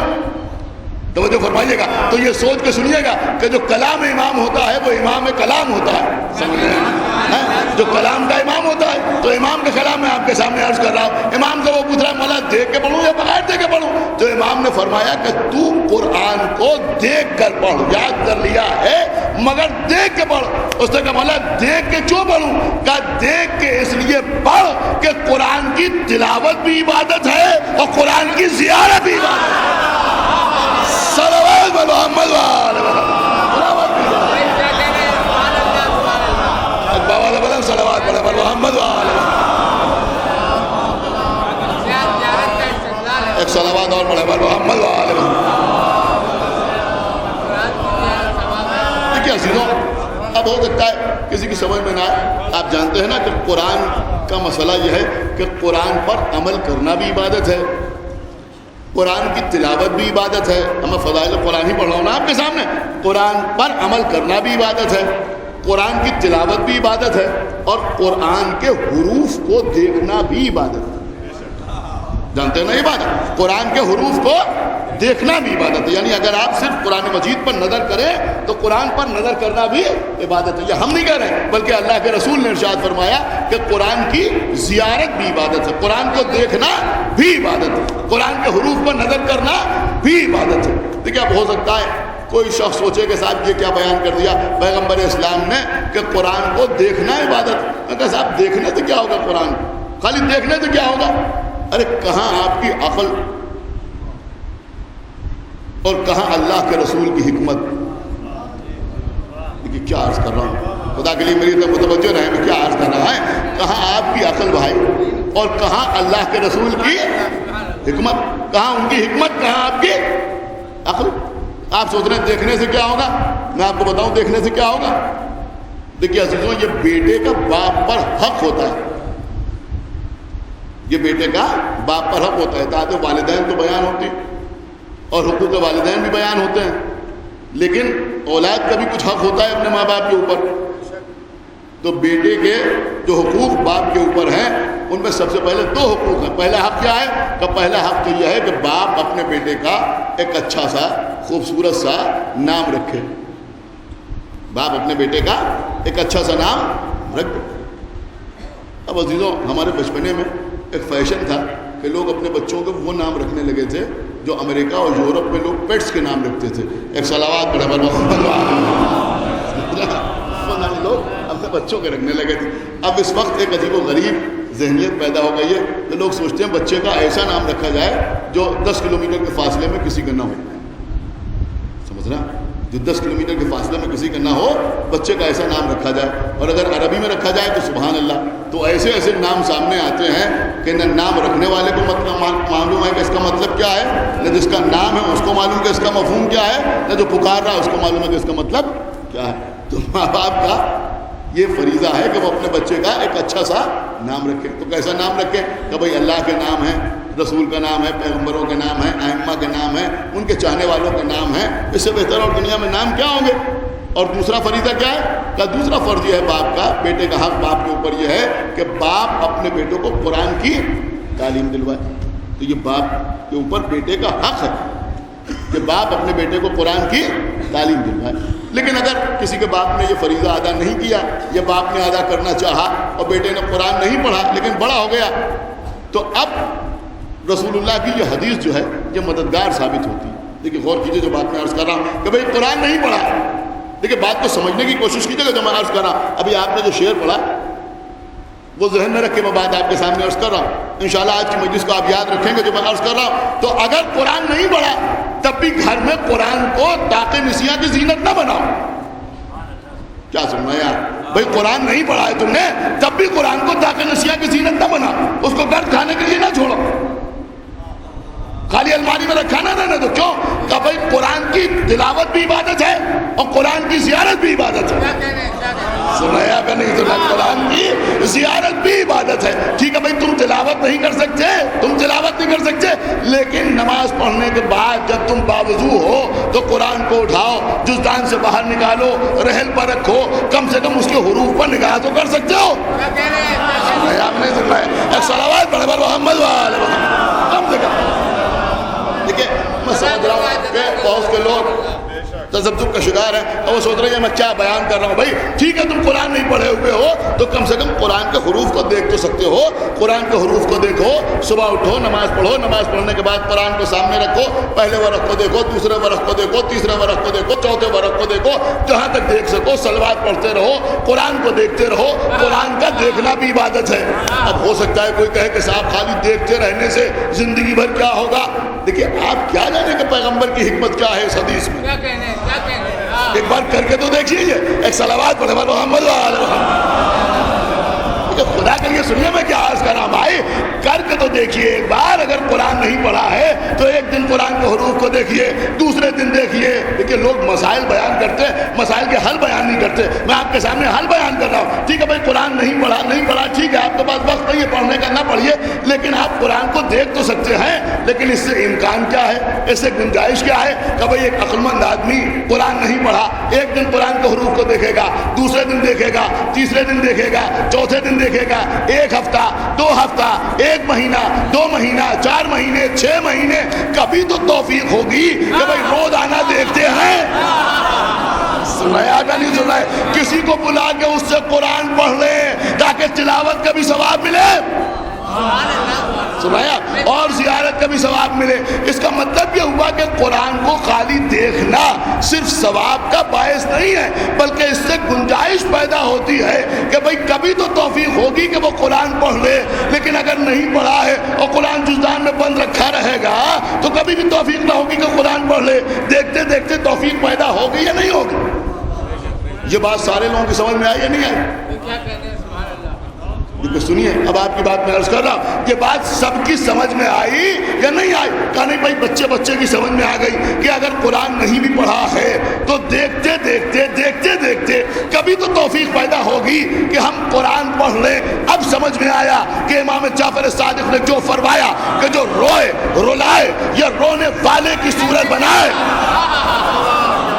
توجہ فرمائیے گا، تو یہ سوچ کے سنیے گا کہ جو کلام امام ہوتا ہے وہ امام کلام ہوتا ہے. سمجھ رہے ہیں؟ جو کلام کا امام ہوتا ہے تو امام کا کلام میں آپ کے سامنے عرض کر رہا ہوں. امام سے وہ پوچھ رہا ہے مولا دیکھ کے پڑھوں یا بغیر دیکھ کے پڑھوں؟ تو امام نے فرمایا کہ تو قرآن کو دیکھ کر پڑھ، یاد کر لیا ہے مگر دیکھ کے پڑھ. اس نے کہا مولا دیکھ کے کیوں پڑھوں؟ کہا دیکھ کے اس لیے پڑھ کہ قرآن کی تلاوت بھی عبادت ہے اور قرآن کی زیارت بھی عبادت ہے. صلوات محمد وآلہ محمد، صلوات محمد وآلہ. ایک صلوات اور پڑھے محمد وآلہ. دیکھیے عزیزوں، اب ہو سکتا ہے کسی کی سمجھ میں نہ آئے. آپ جانتے ہیں نا کہ قرآن کا مسئلہ یہ ہے کہ قرآن پر عمل کرنا بھی عبادت ہے، قرآن کی تلاوت بھی عبادت ہے. میں فضائل قرآن ہی پڑھ رہا ہوں نا آپ کے سامنے. قرآن پر عمل کرنا بھی عبادت ہے، قرآن کی تلاوت بھی عبادت ہے، اور قرآن کے حروف کو دیکھنا بھی عبادت ہے. جانتے ہیں نا یہ بات؟ قرآن کے حروف کو دیکھنا بھی عبادت ہے. یعنی اگر آپ صرف قرآن مجید پر نظر کریں تو قرآن پر نظر کرنا بھی عبادت ہے. یہ ہم نہیں کہہ رہے ہیں بلکہ اللہ کے رسول نے ارشاد فرمایا کہ قرآن کی زیارت بھی عبادت ہے، قرآن کو دیکھنا بھی عبادت ہے، قرآن کے حروف پر نظر کرنا بھی عبادت ہے. دیکھیے اب ہو سکتا ہے کوئی شخص سوچے کہ صاحب یہ کیا بیان کر دیا پیغمبر اسلام نے کہ قرآن کو دیکھنا عبادت. میں کہا صاحب دیکھنے سے کیا ہوگا؟ قرآن خالی دیکھنے سے کیا ہوگا؟ ارے کہاں آپ کی عقل اور کہاں اللہ کے رسول کی حکمت. دیکھیے کیا عرض کر رہا ہوں، خدا کے لیے میری طرف متوجہ رہے میں کیا عرض کر رہا ہے. کہاں آپ کی عقل بھائی اور کہاں اللہ کے رسول کی حکمت، کہاں ان کی حکمت، کہاں آپ کی عقل. آپ سوچ رہے ہیں دیکھنے سے کیا ہوگا؟ میں آپ کو بتاؤں دیکھنے سے کیا ہوگا. دیکھیے عزیزوں، یہ بیٹے کا باپ پر حق ہوتا ہے، یہ بیٹے کا باپ پر حق ہوتا ہے. تعداد والدین تو بیان ہوتی اور حقوق والدین بھی بیان ہوتے ہیں، لیکن اولاد کا بھی کچھ حق ہوتا ہے اپنے ماں باپ کے اوپر. تو بیٹے کے جو حقوق باپ کے اوپر ہیں ان میں سب سے پہلے دو حقوق ہیں. پہلا حق کیا ہے؟ کہ پہلا حق تو یہ ہے کہ باپ اپنے بیٹے کا ایک اچھا سا خوبصورت سا نام رکھے. باپ اپنے بیٹے کا ایک اچھا سا نام رکھے. اب عزیزوں ہمارے بچپنے میں ایک فیشن تھا کہ لوگ اپنے بچوں کو وہ نام رکھنے لگے تھے جو امریکہ اور یورپ میں لوگ پیٹس کے نام رکھتے تھے. ایک صلوات پڑھے لوگ اپنے بچوں کے رکھنے لگے تھے. اب اس وقت ایک عجیب و غریب ذہنیت پیدا ہو گئی ہے کہ لوگ سوچتے ہیں بچے کا ایسا نام رکھا جائے جو 10 کلومیٹر کے فاصلے میں کسی کا نہ ہو. سمجھ رہا؟ جو 10 کلومیٹر کے فاصلے میں کسی کا نہ ہو، بچے کا ایسا نام رکھا جائے. اور اگر عربی میں رکھا جائے تو سبحان اللہ، تو ایسے ایسے نام سامنے آتے ہیں کہ نہ نام رکھنے والے کو مطلب معلوم ہے کہ اس کا مطلب کیا ہے، نہ جس کا نام ہے اس کو معلوم کہ اس کا مفہوم کیا ہے، نہ جو پکار رہا ہے اس کو معلوم ہے کہ اس کا مطلب کیا ہے. تو ماں باپ کا یہ فریضہ ہے کہ وہ اپنے بچے کا ایک اچھا سا نام رکھے. تو کیسا نام رکھے؟ کہ بھائی اللہ کے نام ہے، رسول کا نام ہے، پیغمبروں کے نام ہے، ائمہ کے نام ہے، ان کے چاہنے والوں کے نام ہے. اس سے بہتر اور دنیا میں نام کیا ہوں گے؟ اور دوسرا فریضہ کیا ہے؟ کہ دوسرا فرض یہ ہے باپ کا، بیٹے کا حق باپ کے اوپر یہ ہے کہ باپ اپنے بیٹوں کو قرآن کی تعلیم دلوائے. تو یہ باپ کے اوپر بیٹے کا حق ہے کہ باپ اپنے بیٹے کو قرآن کی تعلیم دلوائے. لیکن اگر کسی کے باپ نے یہ فریضہ ادا نہیں کیا یا باپ نے ادا کرنا چاہا اور بیٹے نے قرآن نہیں پڑھا لیکن بڑا ہو گیا، تو اب رسول اللہ کی یہ حدیث جو ہے یہ مددگار ثابت ہوتی ہے. دیکھیے غور کیجیے جو بات میں عرض کر رہا ہوں کہ بھئی قرآن نہیں پڑھا. دیکھیے بات کو سمجھنے کی کوشش کیجیے گا. جو میں عرض کر رہا ہوں ابھی آپ نے جو شعر پڑھا وہ ذہن میں رکھ کے میں بات آپ کے سامنے عرض کر رہا ہوں. انشاءاللہ آج کی مجلس کو آپ یاد رکھیں گے جو میں عرض کر رہا ہوں. تو اگر قرآن نہیں پڑھا تب بھی گھر میں قرآن کو طاق نسیاں کی زینت نہ بناؤ. کیا سننا یار؟ بھئی قرآن نہیں پڑھا ہے تم نے تب بھی قرآن کو طاق نسیاں کی زینت نہ بنا، اس کو گھر کھانے کے لیے نہ چھوڑو، خالی الماری میں رکھا نہ رہنے دو. کیوں؟ کہ بھئی قرآن کی تلاوت بھی عبادت ہے اور قرآن کی زیارت بھی عبادت ہے. سنا یا کہ نہیں سنا؟ قرآن کی زیارت بھی عبادت ہے. ٹھیک ہے بھائی، تم تلاوت نہیں کر سکتے، لیکن نماز پڑھنے کے بعد جب تم باوضو ہو تو قرآن کو اٹھاؤ، جزدان سے باہر نکالو، رحل پر رکھو، کم سے کم اس کے حروف پر نگاہ تو کر سکتے ہو. آپ نہیں سن رہے؟ ایک صلوات پڑھے پر محمد وآل محمد کم سے کم. دیکھیں میں سمجھ رہا ہوں کہ بہت کے لوگ تذبذب کا شکار ہے اور وہ سوچ رہے ہیں میں کیا بیان کر رہا ہوں. بھائی ٹھیک ہے، تم قرآن نہیں پڑھے ہوئے ہو تو کم سے کم قرآن کے حروف کو دیکھ تو سکتے ہو. قرآن کے حروف کو دیکھو، صبح اٹھو، نماز پڑھو، نماز پڑھنے کے بعد قرآن کو سامنے رکھو، پہلے ورق کو دیکھو، دوسرے ورق کو دیکھو، تیسرے ورق کو دیکھو، چوتھے ورق کو دیکھو، جہاں تک دیکھ سکو صلوات پڑھتے رہو، قرآن کو دیکھتے رہو. قرآن کا دیکھنا بھی عبادت ہے. اب ہو سکتا ہے کوئی کہے کہ صاحب خالی دیکھتے رہنے سے زندگی بھر کیا ہوگا؟ دیکھیے آپ کیا جانے کہ پیغمبر کی حکمت کیا ہے اس حدیث میں. ایک بار کر کے تو دیکھیے. ایک صلوات پڑھے محمد وآل محمد. خدا کے لیے سنیے میں کیا عرض کر رہا ہوں بھائی، کر کے تو دیکھیے ایک بار. اگر قرآن نہیں پڑھا ہے تو ایک دن قرآن کے حروف کو دیکھیے، دوسرے دن دیکھیے. دیکھیے لوگ مسائل بیان کرتے ہیں، مسائل کے حل بیان نہیں کرتے. میں آپ کے سامنے حل بیان کر رہا ہوں. ٹھیک ہے بھائی، قرآن نہیں پڑھا ٹھیک ہے، آپ کے پاس وقت نہیں ہے پڑھنے کا، نہ پڑھیے، لیکن آپ قرآن کو دیکھ تو سکتے ہیں. لیکن اس سے امکان کیا ہے، اس سے گنجائش کیا ہے کہ بھائی ایک عقل مند آدمی قرآن نہیں پڑھا، ایک دن قرآن کے حروف کو دیکھے گا، دوسرے دن دیکھے گا، تیسرے دن دیکھے گا، چوتھے دن دیکھے گا، ایک ہفتہ، 2 ہفتہ، 1 مہینہ، 2 مہینہ، 4 مہینے، 6 مہینے. کبھی تو توفیق ہوگی کہ بھائی روزانہ دیکھتے ہیں. سنایا کہ نہیں سنایا؟ کسی کو بلا کے اس سے قرآن پڑھ لیں تاکہ تلاوت کا بھی ثواب ملے، سنایا، اور زیارت کا بھی ثواب ملے. اس کا مطلب یہ ہوا کہ قرآن کو خالی دیکھنا صرف ثواب کا باعث نہیں ہے، بلکہ اس سے گنجائش پیدا ہوتی ہے کہ بھئی کبھی تو توفیق ہوگی کہ وہ قرآن پڑھ لے. لیکن اگر نہیں پڑھا ہے اور قرآن جزدان میں بند رکھا رہے گا تو کبھی بھی توفیق نہ ہوگی کہ قرآن پڑھ لے. دیکھتے دیکھتے توفیق پیدا ہوگی یا نہیں ہوگی؟ یہ بات سارے لوگوں کی سمجھ میں آئی یا نہیں آئی؟ سنیے اب آپ کی بات میں عرض کر رہا ہوں، یہ بات سب کی سمجھ میں آئی یا نہیں آئی؟ کہا نہیں بھائی بچے کی سمجھ میں آ گئی کہ اگر قرآن نہیں بھی پڑھا ہے تو دیکھتے دیکھتے کبھی تو توفیق پیدا ہوگی کہ ہم قرآن پڑھ لیں. اب سمجھ میں آیا کہ امام جعفر صادق نے جو فرمایا کہ جو روئے، رلائے یا رونے والے کی صورت بنائے،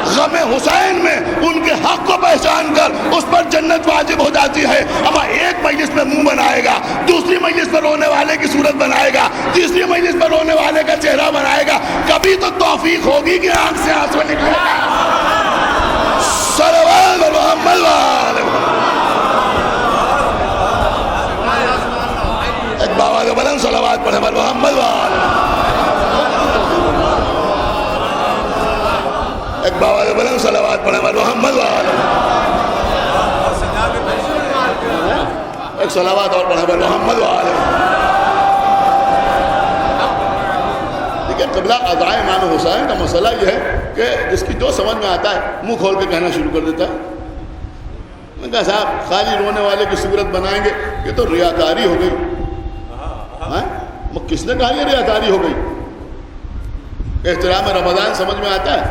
غم حسین میں ان کے حق کو پہچان کر اس پر جنت واجب ہو جاتی ہے. اما ایک مجلس میں منہ بنائے گا، دوسری مجلس میں رونے والے کی صورت بنائے گا، تیسری مجلس میں رونے والے کا چہرہ بنائے گا، کبھی تو توفیق ہوگی کہ آنکھ سے آنسو نکلے گا. صلوات محمد وآل محمد. ایک بابا جو بلند صلوات پڑھے محمد وآل محمد. ایک بابا جو بلند صلوات پڑھے محمد وآل محمد. ایک صلوات اور پڑھے محمد وآل محمد. دیکھیں قبلہ قضاء امام حسین کا مسئلہ یہ ہے کہ جس کی جو سمجھ میں آتا ہے منہ کھول کے کہنا شروع کر دیتا ہے. میں نے کہا صاحب خالی رونے والے کی صورت بنائیں گے یہ تو ریاکاری ہو گئی. کس نے کہا یہ ریاکاری ہو گئی؟ احترام رمضان سمجھ میں آتا ہے.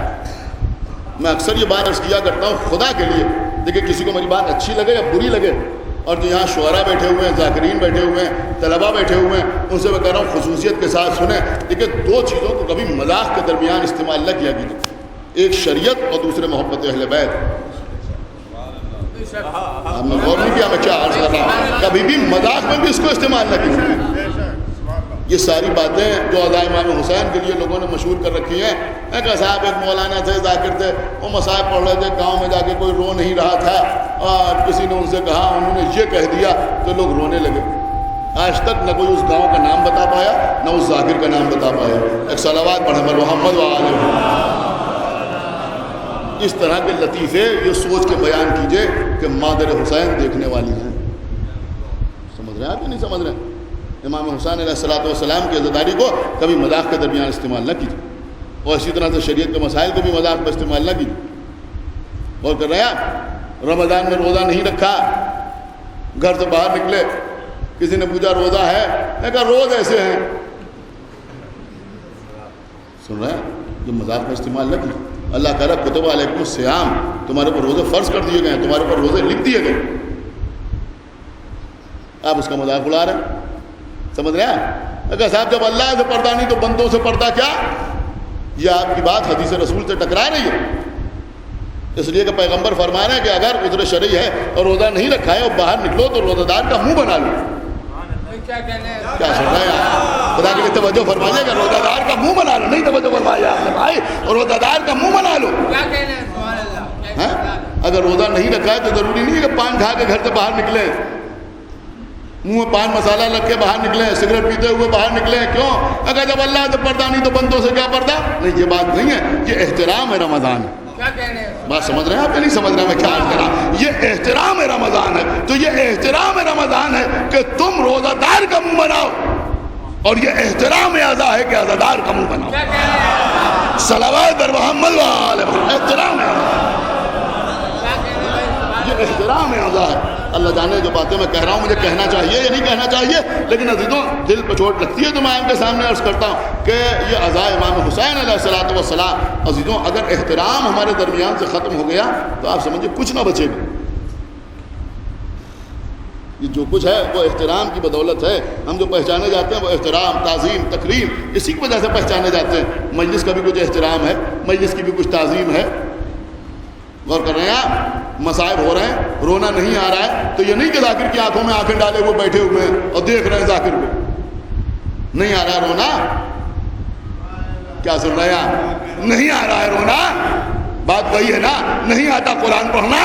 میں اکثر یہ بات عرض کیا کرتا ہوں خدا کے لیے، دیکھیں کسی کو میری بات اچھی لگے یا بری لگے، اور جو یہاں شعراء بیٹھے ہوئے ہیں، ذاکرین بیٹھے ہوئے ہیں، طلباء بیٹھے ہوئے ہیں، ان سے میں کہہ رہا ہوں خصوصیت کے ساتھ سنیں. دیکھیں 2 چیزوں کو کبھی مذاق کے درمیان استعمال نہ کیا کیجیے، ایک شریعت اور دوسرے محبت اہل بیت. آپ نے غور نہیں کیا میں کیا عرض کر رہا ہوں؟ کبھی بھی مذاق میں بھی اس کو استعمال نہ کیجیے. یہ ساری باتیں جو ادا امام حسین کے لیے لوگوں نے مشہور کر رکھی ہیں. میں کہا صاحب ایک مولانا تھے، ذاکر تھے، وہ مصائب پڑھ رہے تھے، گاؤں میں جا کے کوئی رو نہیں رہا تھا اور کسی نے ان سے کہا، انہوں نے یہ کہہ دیا تو لوگ رونے لگے. آج تک نہ کوئی اس گاؤں کا نام بتا پایا نہ اس ذاکر کا نام بتا پایا. ایک صلوات پڑھے محمد وآل محمد. اس طرح کے لطیفے یہ سوچ کے بیان کیجئے کہ مادر حسین دیکھنے والی ہیں. سمجھ رہے ہیں آپ یا نہیں سمجھ رہے ہیں؟ امام حسین علیہ السلام کی عزاداری کو کبھی مذاق کے درمیان استعمال نہ کیجیے، اور اسی طرح سے شریعت کے مسائل کو بھی مذاق میں استعمال نہ کیجیے. اور کر رہے ہیں رمضان میں روزہ نہیں رکھا، گھر سے باہر نکلے، کسی نے پوچھا روزہ ہے، میں کہا روز ایسے ہیں. سن رہے ہیں؟ جو مذاق میں استعمال نہ کیجیے. اللہ کہہ رہا کتب علیکم الصیام، تمہارے اوپر روزے فرض کر دیے گئے ہیں، تمہارے اوپر روزے لکھ دیے گئے، آپ اس کا مذاق اڑا رہے ہیں، سمجھ رہے ہیں؟ اگر صاحب جب اللہ سے پردہ نہیں تو بندوں سے پردہ کیا؟ یہ آپ کی بات حدیث رسول سے ٹکرا رہی ہے، اس لیے کہ پیغمبر فرما رہے ہیں کہ اگر عذر شرعی ہے اور روزہ نہیں رکھا ہے اور باہر نکلو تو روزہ دار کا منہ بنا لو۔ کیا سن رہے ہیں؟ خدا کے لیے توجہ فرمائیے کہ روزہ دار کا منہ بنا لو، نہیں توجہ فرمائیے آپ نے بھائی، اور روزہ دار کا منہ بنا لو۔ اگر روزہ نہیں رکھا ہے تو ضروری نہیں ہے کہ پان کھا کے گھر سے باہر نکلے، منہ میں پان مسالہ لگ کے باہر نکلے، سگریٹ پیتے ہوئے باہر نکلے، کیوں؟ اگر جب اللہ سے پردہ نہیں تو بندوں سے کیا پردہ؟ نہیں، یہ بات نہیں ہے، یہ احترام ہے رمضان۔ بات سمجھ رہے ہیں آپ یا نہیں سمجھ رہے ہیں؟ میں کیا عرض کرا، یہ احترام رمضان ہے، تو یہ احترام رمضان ہے کہ تم روزہ دار کا منہ بناؤ، اور یہ احترام اعضا ہے کہ عزادار کا منہ بناؤ۔ صلوات بر محمد و آل محمد، احترام ہے، یہ احترام اعضا ہے۔ اللہ جانے جو باتیں میں کہہ رہا ہوں مجھے کہنا چاہیے یا نہیں کہنا چاہیے، لیکن عزیزوں دل پہ چوٹ لگتی ہے تو میں آپ کے سامنے عرض کرتا ہوں کہ یہ عزا امام حسین علیہ الصلوۃ والسلام، عزیزوں اگر احترام ہمارے درمیان سے ختم ہو گیا تو آپ سمجھیں کچھ نہ بچے گا۔ یہ جو کچھ ہے وہ احترام کی بدولت ہے، ہم جو پہچانے جاتے ہیں وہ احترام، تعظیم، تکریم، اسی کی وجہ سے پہچانے جاتے ہیں۔ مجلس کا بھی کچھ احترام ہے، مجلس کی بھی کچھ تعظیم ہے۔ غور کر رہے ہیں آپ؟ مصائب ہو رہے ہیں، رونا نہیں آ رہا ہے تو یہ نہیں کہ ذاکر کی آنکھوں میں آنکھیں ڈالے وہ بیٹھے ہوئے ہیں اور دیکھ رہے ہیں ذاکر کو، نہیں آ رہا ہے رونا؟ کیا سن رہے ہیں آپ؟ نہیں آ رہا ہے رونا، بات وہی ہے نا، نہیں آتا قرآن پڑھنا،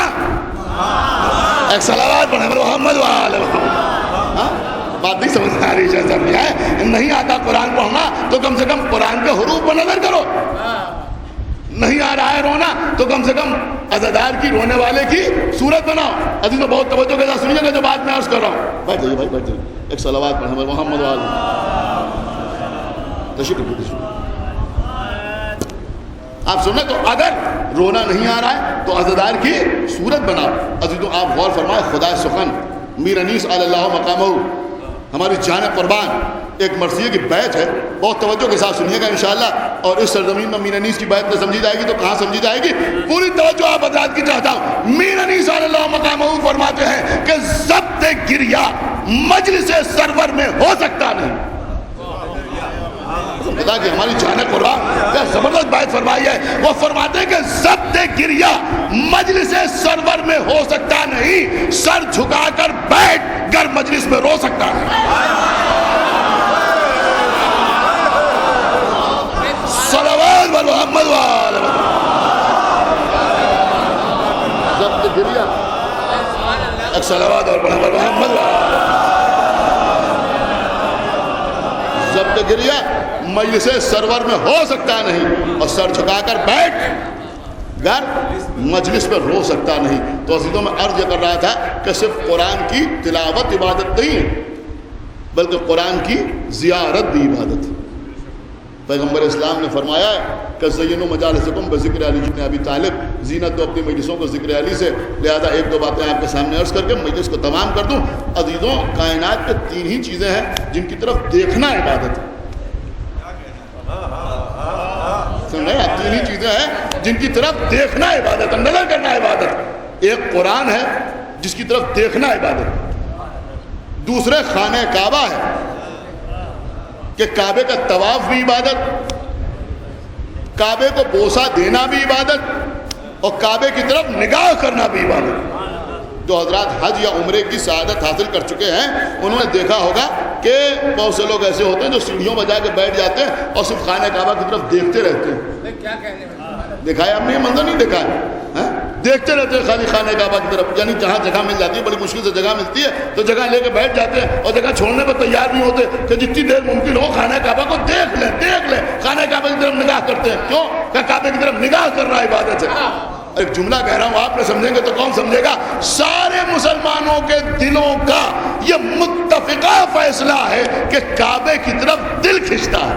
ایک صلوات پڑھیں محمد و آل محمد، بات نہیں سمجھ آ رہی ہے؟ نہیں آتا قرآن پڑھنا تو کم سے کم قرآن کے حروف پر نظر کرو، نہیں آ رہا ہے رونا تو کم سے کم عزادار کی رونے والے کی صورت بناؤ۔ عزیزوں بہت توجہ کے ساتھ سنیے گا جو بات میں عرض کر رہا ہوں۔ بیٹھ جائیے بھائی، بیٹھ جائیے، ایک صلوات پڑھیں محمد و آل محمد۔ آپ سنیں تو اگر رونا نہیں آ رہا ہے تو عزادار کی صورت بناؤ۔ عزیزوں آپ غور فرمائے، خدا سخن میر انیس علی اللہ مقامہ، ہماری جان قربان ایک مرثیے کی بیعت ہے، بہت توجہ کے ساتھ سنیے گا انشاءاللہ، اور اس سرزمین میں میر انیس کی بیعت نہ سمجھی جائے گی تو کہاں سمجھی جائے گی؟ پوری توجہ آپ حضرات کی چاہتا ہوں۔ میر انیس علی اللہ مقامہ فرماتے ہیں کہ ضبط گریہ مجلس سرور میں ہو سکتا نہیں۔ خدا کی ہماری جان قربان کیا زبردست بات فرمائی ہے، وہ فرماتے ہیں کہ ضبط گریہ مجلس سرور میں ہو سکتا نہیں، سر جھکا کر بیٹھ کر مجلس میں رو سکتا ہے۔ صلوات بر محمد و آل محمد۔ ضبط گریہ، ایک صلوات اور بر محمد و آل محمد۔ ضبط گریہ مجلس سرور میں ہو سکتا نہیں، اور سر جھکا کر بیٹھ گر مجلس پر رو سکتا نہیں۔ تو عزیزوں میں عرض یہ کر رہا تھا کہ صرف قرآن کی تلاوت عبادت نہیں ہے بلکہ قرآن کی زیارت بھی عبادت ہے۔ پیغمبر اسلام نے فرمایا ہے کہ زینوا مجالسکم بذکر علی بن ابی طالب، زینت دو اپنی مجلسوں کو ذکر علی سے۔ لہذا ایک دو باتیں آپ کے سامنے عرض کر کے مجلس کو تمام کر دوں۔ عزیزوں کائنات میں تین ہی چیزیں ہیں جن کی طرف دیکھنا عبادت ہے۔ سن رہے ہیں؟ تین ہی چیزیں ہیں جن کی طرف دیکھنا عبادت ہے، نظر کرنا عبادت۔ ایک قرآن ہے جس کی طرف دیکھنا عبادت، دوسرے خانہ کعبہ ہے کہ کعبے کا طواف بھی عبادت، کعبے کو بوسہ دینا بھی عبادت، اور کعبے کی طرف نگاہ کرنا بھی عبادت۔ جو حضرات حج یا عمرے کی سعادت حاصل کر چکے ہیں انہوں نے دیکھا ہوگا کہ بہت سے لوگ ایسے ہوتے ہیں جو سیڑھیوں پر جا کے بیٹھ جاتے ہیں اور صرف خانہ کعبہ کی طرف دیکھتے رہتے ہیں۔ دیکھا ہے آپ نے یہ منظر؟ نہیں دیکھا ہے؟ دیکھتے رہتے ہیں خالی خانہ کعبہ کی طرف، یعنی جہاں جگہ مل جاتی ہے، بڑی مشکل سے جگہ ملتی ہے تو جگہ لے کے بیٹھ جاتے ہیں، اور جگہ چھوڑنے پر تیار نہیں ہوتے کہ جتنی دیر ممکن ہو خانہ کعبہ کو دیکھ لیں۔ خانہ کعبہ کی طرف نگاہ کرتے ہیں، کیوں کہ کعبے کی طرف نگاہ کرنا عبادت ہے۔ ایک جملہ کہہ رہا ہوں، آپ نے سمجھیں گے تو کون سمجھے گا؟ سارے مسلمانوں کے دلوں کا یہ متفقہ فیصلہ ہے کہ کعبے کی طرف دل کھنچتا ہے۔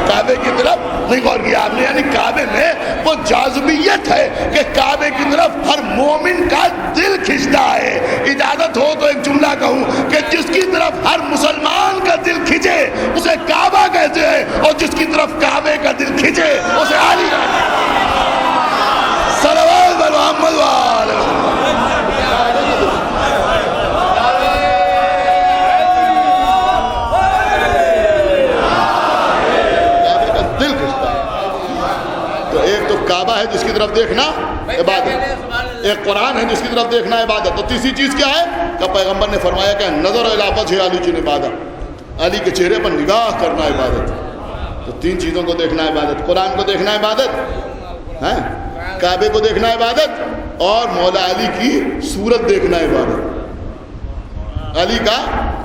کعبے کی طرف نہیں غور کیا آپ نے؟ یعنی کعبے میں وہ جاذبیت ہے کہ کعبے کی طرف ہر مومن کا دل کھنچتا ہے۔ اجازت ہو تو ایک جملہ کہوں کہ جس کی طرف ہر مسلمان کا دل کھنچے اسے کعبہ کہتے ہیں، اور جس کی طرف کعبے کا دل کھنچے اسے علی ایک کعبہ ہے جس کی طرف دیکھنا عبادت، ایک قرآن ہے جس کی طرف دیکھنا عبادت، تو تیسری چیز کیا ہے کہ پیغمبر نے فرمایا کہ نظر الی وجہ علی کی عبادت، علی کے چہرے پر نگاہ کرنا عبادت. تو تین چیزوں کو دیکھنا عبادت، قرآن کو دیکھنا عبادت ہے، کعبے کو دیکھنا عبادت، اور مولا علی کی صورت دیکھنا عبادت، علی کا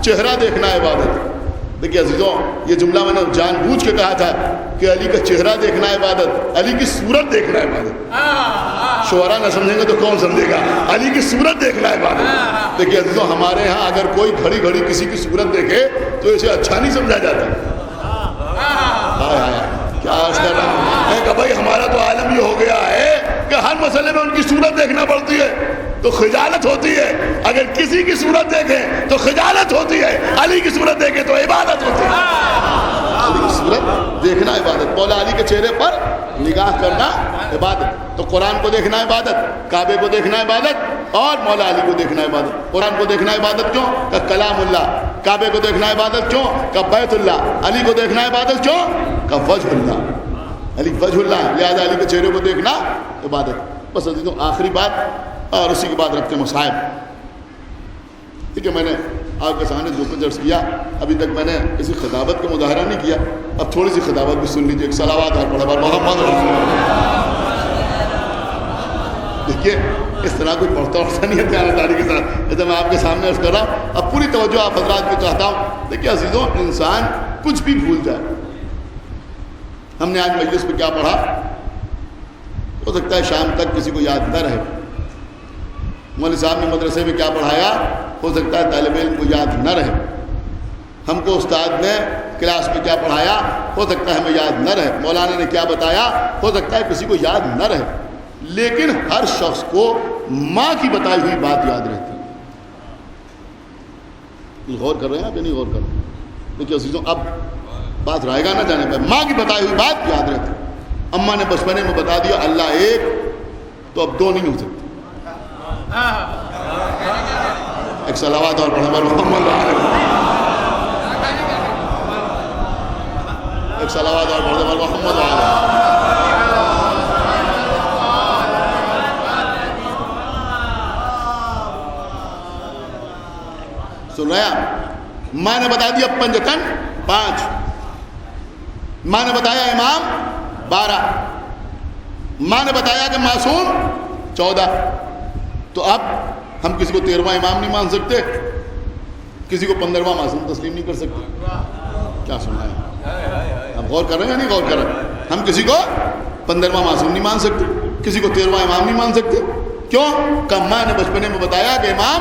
چہرہ دیکھنا عبادت. دیکھیے عزیزوں، یہ جملہ میں نے جان بوجھ کے کہا تھا کہ علی کا چہرہ دیکھنا عبادت، علی کی صورت دیکھنا عبادت. شعراء نہ سمجھیں گے تو کون سمجھے گا؟ علی کی صورت دیکھنا عبادت. دیکھیے عزیزوں، ہمارے ہاں اگر کوئی گھڑی گھڑی کسی کی صورت دیکھے تو اسے اچھا نہیں سمجھا جاتا. کیا عرض کر رہا ہوں کہ بھائی ہمارا تو عالم یہ ہو گیا ہے کہ ہر مسئلے میں ان کی صورت دیکھنا پڑتی ہے تو خجالت ہوتی ہے. اگر کسی کی صورت دیکھیں تو خجالت ہوتی ہے، علی کی صورت دیکھیں تو عبادت ہوتی ہے. علی کی صورت دیکھنا عبادت، مولا علی کے چہرے پر نگاہ کرنا عبادت. تو قرآن کو دیکھنا عبادت، کعبے کو دیکھنا عبادت، اور مولا علی کو دیکھنا عبادت. قرآن کو دیکھنا عبادت کیوں؟ کہ کلام اللہ. کعبے کو دیکھنا عبادت کیوں؟ کہ بیت اللہ. علی کو دیکھنا عبادت کیوں؟ کہ وجہ اللہ. علی وجہ اللہ، لہذا علی کے چہرے کو دیکھنا عبادت. بس عزیزوں آخری بات اور اسی کے بعد رکھتے ہیں مصائب. ٹھیک ہے، میں نے آپ کے سامنے جو کچھ عرض کیا ابھی تک میں نے کسی خطابت کا مظاہرہ نہیں کیا. اب تھوڑی سی خطابت بھی سن لیجیے. ایک صلوات اور پڑھا محمد رسول اللہ. دیکھیے اس طرح کوئی پڑھتا اڑتا نہیں ہے دیانتداری کے ساتھ، جیسے میں آپ کے سامنے عرض کر رہا ہوں. اب پوری توجہ آپ حضرات کو چاہتا ہوں. دیکھیے عزیزوں، انسان کچھ بھی بھول جائے. ہم نے آج مجلس میں کیا پڑھا، ہو سکتا ہے شام تک کسی کو یاد نہ رہے. مولوی صاحب نے مدرسے میں کیا پڑھایا، ہو سکتا ہے طالب علم کو یاد نہ رہے. ہم کو استاد نے کلاس میں کیا پڑھایا، ہو سکتا ہے ہمیں یاد نہ رہے. مولانا نے کیا بتایا، ہو سکتا ہے کسی کو یاد نہ رہے. لیکن ہر شخص کو ماں کی بتائی ہوئی بات یاد رہتی ہے. غور کر رہے ہیں آپ یا نہیں غور کر رہے ہیں؟ دیکھیے عزیزوں، اب بات رائے گا نہ جانے پہ، ماں کی بتائی ہوئی بات یاد رہتی ہے. اماں نے بچپنے میں بتا دیا اللہ ایک، تو اب دو نہیں ہو سکتے. ایک صلوات اور پڑھیں محمد ایک صلوات اور پڑھیں محمد سن رہے ہیں؟ ماں نے بتا دیا پنجتن 5، ماں نے بتایا امام 12، ماں نے بتایا کہ معصوم 14. تو اب ہم کسی کو 13واں امام نہیں مان سکتے، کسی کو 15واں معصوم تسلیم نہیں کر سکتے. کیا سننا ہے؟ ہم غور کر رہے ہیں یا نہیں غور کر رہے ہیں؟ ہم کسی کو 15واں معصوم نہیں مان سکتے، کسی کو 13واں امام نہیں مان سکتے. کیوں؟ کہ ماں نے بچپنے میں بتایا کہ امام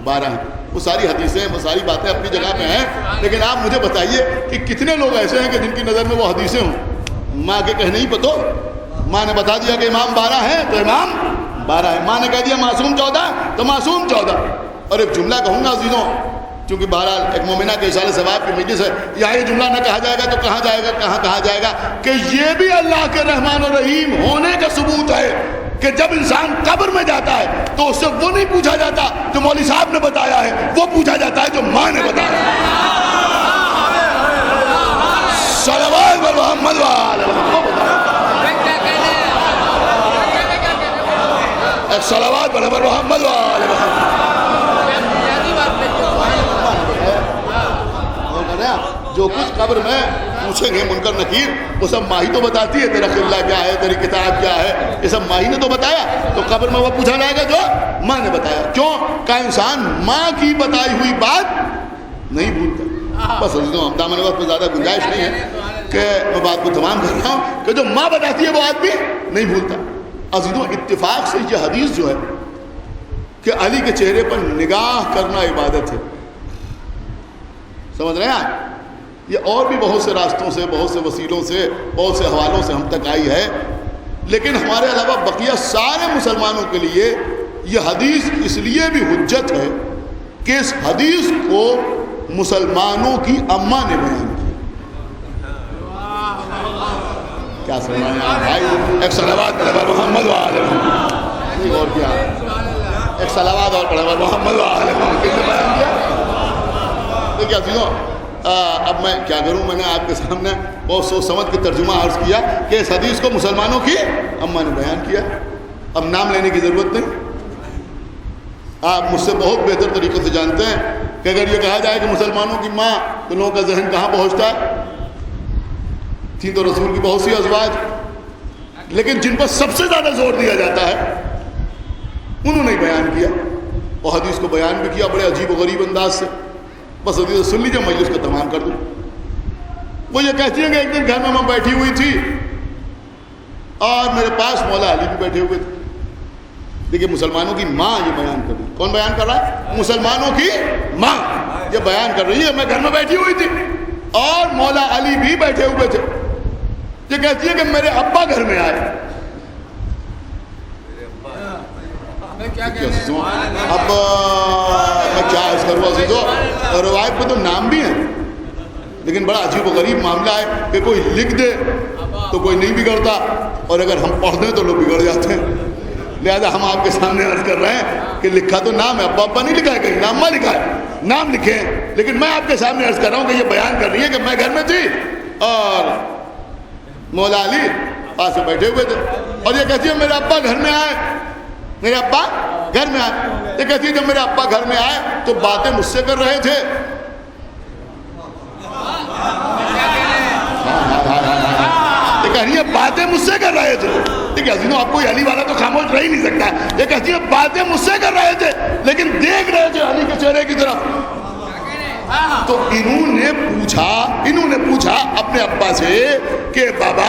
12 ہیں. وہ ساری حدیثیں، وہ ساری باتیں اپنی جگہ پہ ہیں، لیکن آپ مجھے بتائیے کہ کتنے لوگ ایسے ہیں کہ جن کی نظر میں وہ حدیثیں ہوں، ماں کے کہنے ہی پتو. ماں نے بتا دیا کہ امام 12 ہیں تو امام 12 ہے. ماں نے کہہ دیا معصوم 14 تو معصوم 14. اور ایک جملہ کہوں گا عزیزوں، چونکہ بہرحال ایک مومنہ کے اشارے ثواب کی مجلس ہے، یہاں یہ جملہ نہ کہا جائے گا تو کہاں جائے گا، کہاں کہا جائے گا کہ یہ بھی اللہ کے رحمان و رحیم ہونے کا ثبوت ہے کہ جب انسان قبر میں جاتا ہے تو اس سے وہ نہیں پوچھا جاتا جو مولوی صاحب نے بتایا ہے، وہ پوچھا جاتا ہے جو ماں نے بتایا ہے. صلوات بر محمد ایک صلوات بر محمد جو کچھ قبر میں پوچھیں گے منکر نکیر وہ سب ماں ہی تو بتاتی ہے. تیرا قبلہ کیا ہے، تیری کتاب کیا ہے، یہ سب ماں ہی نے تو بتایا. تو قبر میں وہ پوچھا جائے گا جو ماں نے بتایا. کیوں؟ کہ انسان ماں کی بتائی ہوئی بات نہیں بھولتا. بس عزیزوں دامن وقت میں زیادہ گنجائش نہیں ہے کہ میں بات کو تمام کر رہا ہوں کہ جو ماں بتاتی ہے وہ آدمی نہیں بھولتا. عزیزوں اتفاق سے یہ حدیث جو ہے کہ علی کے چہرے پر نگاہ کرنا عبادت ہے. سمجھ رہے ہیں آپ؟ یہ اور بھی بہت سے راستوں سے، بہت سے وسیلوں سے، بہت سے حوالوں سے ہم تک آئی ہے، لیکن ہمارے علاوہ بقیہ سارے مسلمانوں کے لیے یہ حدیث اس لیے بھی حجت ہے کہ اس حدیث کو مسلمانوں کی اماں نے بیان کیا. کیا سمجھ رہے ہیں بھائی؟ ایک صلوات پڑھے محمد وآلہ محمد. نہیں غور کیا؟ ایک صلوات اور پڑھے محمد وآلہ محمد. کس نے بیان کیا؟ دیکھیے عزیزوں اب میں کیا کروں، میں نے آپ کے سامنے بہت سوچ سمجھ کے ترجمہ عرض کیا کہ اس حدیث کو مسلمانوں کی اماں نے بیان کیا. اب نام لینے کی ضرورت نہیں. آپ مجھ سے بہت بہتر طریقے سے جانتے ہیں کہ اگر یہ کہا جائے کہ مسلمانوں کی ماں تو لوگوں کا ذہن کہاں پہنچتا ہے. تھی تو رسول کی بہت سی ازواج، لیکن جن پر سب سے زیادہ زور دیا جاتا ہے انہوں نے بیان کیا اور حدیث کو بیان بھی کیا بڑے عجیب و غریب انداز سے. بس حدیث سن لیجیے، مجلس کو تمام کر دوں. وہ یہ کہتی ہیں کہ ایک دن گھر میں میں بیٹھی ہوئی تھی اور میرے پاس مولا علی بھی بیٹھے ہوئے تھے. دیکھیے مسلمانوں کی ماں یہ بیان کر رہی ہے. کون بیان کر رہا ہے؟ مسلمانوں کی ماں یہ بیان کر رہی ہے. میں گھر میں بیٹھی ہوئی تھی اور مولا علی بھی بیٹھے ہوئے تھے. یہ کہتی ہے کہ میرے ابا گھر میں آئے. اب میں کیا عرض کروں عزیزو، روایت پہ تو نام بھی ہیں لیکن بڑا عجیب و غریب معاملہ ہے کہ کوئی لکھ دے تو کوئی نہیں بگڑتا اور اگر ہم پڑھ دیں تو لوگ بگڑ جاتے ہیں. لہذا ہم آپ کے سامنے عرض کر رہے ہیں کہ لکھا تو نام ہے، ابا ابا نہیں لکھا ہے، کہیں نام ماں لکھا ہے، نام لکھے ہیں. لیکن میں آپ کے سامنے عرض کر رہا ہوں کہ یہ بیان کر رہی ہے کہ میں گھر میں تھی اور مولا علی پاس سے بیٹھے ہوئے تھے اور یہ کہتی ہے میرے ابا گھر میں آئے. میرے ابا گھر میں آئے. یہ کہتی ہے جب میرے ابا گھر میں آئے تو باتیں مجھ سے کر رہے تھے. یہ کہہ رہی ہے باتیں مجھ سے کر رہے تھے. ٹھیک ہے عزیزوں، آپ کوئی علی والا تو خاموش رہ ہی نہیں سکتا. یہ کہتی ہے باتیں مجھ سے کر رہے تھے لیکن دیکھ رہے تھے علی کے چہرے کی طرف. تو انہوں نے پوچھا اپنے ابا سے کہ بابا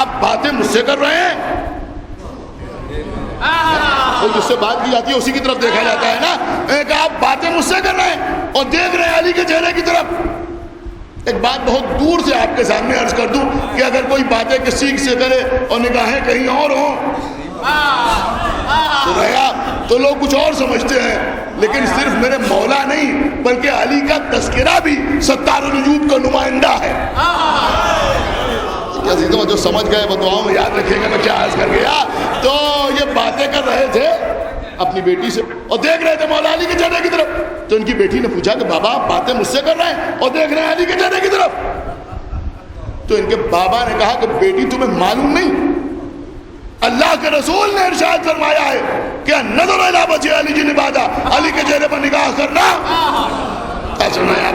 آپ باتیں مجھ سے کر رہے ہیں. تو جس سے بات کی جاتی ہے اسی کی طرف دیکھا جاتا ہے نا کہ آپ باتیں مجھ سے کر رہے ہیں اور دیکھ رہے ہیں علی کے چہرے کی طرف. ایک بات بہت دور سے آپ کے سامنے عرض کر دوں کہ اگر کوئی باتیں کسی سے کرے اور نگاہیں کہیں اور ہوں تو رہا تو لوگ کچھ اور سمجھتے ہیں. لیکن صرف میرے مولا نہیں بلکہ علی کا تذکرہ بھی ستار الوجود کا نمائندہ ہے. عزیزوں جو سمجھ گئے بدعاؤں میں یاد رکھیں گے میں کیا عرض کر گیا. تو یہ باتیں کر رہے تھے اپنی بیٹی سے اور دیکھ رہے تھے مولا علی کے چہرے کی طرف. تو ان کی بیٹی نے پوچھا کہ بابا آپ باتیں مجھ سے کر رہے ہیں اور دیکھ رہے ہیں علی کے چہرے کی طرف. تو ان کے بابا نے کہا کہ بیٹی تمہیں معلوم نہیں اللہ کے رسول نے ارشاد فرمایا ہے کہ نظر الی وجہ علی جن عبادہ، علی کے چہرے پر نگاہ کرنا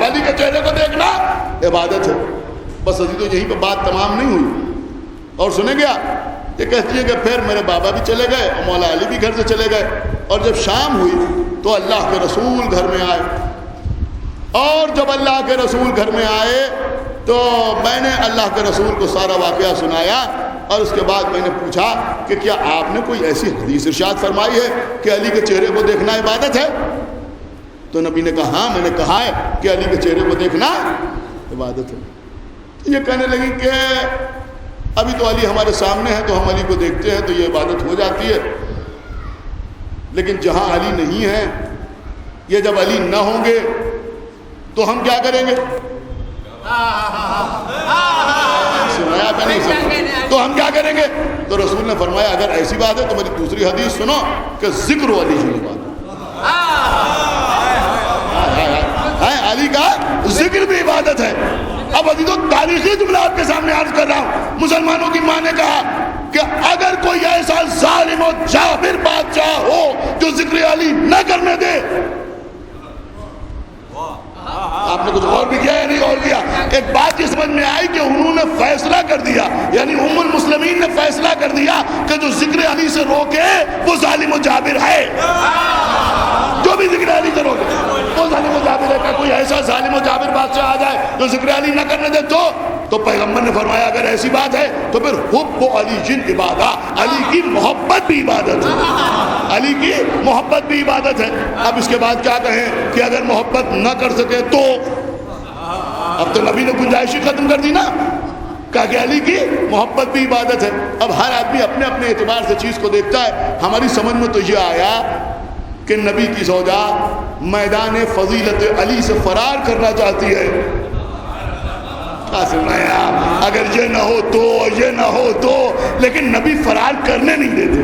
علی کے چہرے کو دیکھنا عبادت ہے. بس عزیزو یہیں پہ بات تمام نہیں ہوئی اور سنے گیا. یہ کہتی ہے کہ پھر میرے بابا بھی چلے گئے اور مولا علی بھی گھر سے چلے گئے اور جب شام ہوئی تو اللہ کے رسول گھر میں آئے. اور جب اللہ کے رسول گھر میں آئے تو میں نے اللہ کے رسول کو سارا واقعہ سنایا اور اس کے بعد میں نے پوچھا کہ کیا آپ نے کوئی ایسی حدیث ارشاد فرمائی ہے کہ علی کے چہرے کو دیکھنا عبادت ہے؟ تو نبی نے کہا ہاں میں نے کہا ہے کہ علی کے چہرے کو دیکھنا عبادت ہے. یہ کہنے لگی کہ ابھی تو علی ہمارے سامنے ہے تو ہم علی کو دیکھتے ہیں تو یہ عبادت ہو جاتی ہے، لیکن جہاں علی نہیں ہے یہ جب علی نہ ہوں گے تو ہم کیا کریں گے؟ سنایا کہ نہیں سنا؟ تو ہم کیا کریں گے؟ تو رسول نے فرمایا اگر ایسی بات ہے تو میری دوسری حدیث سنو کہ ذکر علی کی عبادت ہے، علی کا ذکر بھی عبادت ہے. اب عزیزو تاریخی جملہ آپ کے سامنے عرض کر رہا ہوں. مسلمانوں کی ماں نے کہا کہ اگر کوئی ایسا ظالم و جابر بادشاہ ہو جو ذکر علی نہ کرنے دے. آپ نے کچھ اور بھی کیا یا نہیں اور کیا؟ ایک بات یہ سمجھ میں آئی کہ انہوں نے فیصلہ کر دیا، یعنی ام المسلمین نے فیصلہ کر دیا کہ جو ذکر علی سے روکے وہ ظالم و جابر ہے. جو بھی ذکر علی سے روکے وہ ظالم و جابر ہے. کہ کوئی ایسا ظالم و جابر بادشاہ آ جائے جو ذکر علی نہ کرنے دے تو پیغمبر نے فرمایا اگر ایسی بات ہے تو پھر حب علی جن عبادت، علی کی محبت بھی عبادت ہے. علی کی محبت بھی عبادت ہے. اب اس کے بعد کیا کہیں کہ اگر محبت نہ کر سکے تو اب تو نبی نے گنجائش ختم کر دی نا، کہا کہ علی کی محبت بھی عبادت ہے. اب ہر آدمی اپنے اپنے اعتبار سے چیز کو دیکھتا ہے. ہماری سمجھ میں تو یہ آیا کہ نبی کی زوجہ میدان فضیلت علی سے فرار کرنا چاہتی ہے. اگر یہ نہ ہو تو یہ نہ ہو تو، لیکن نبی فرار کرنے نہیں دیتے.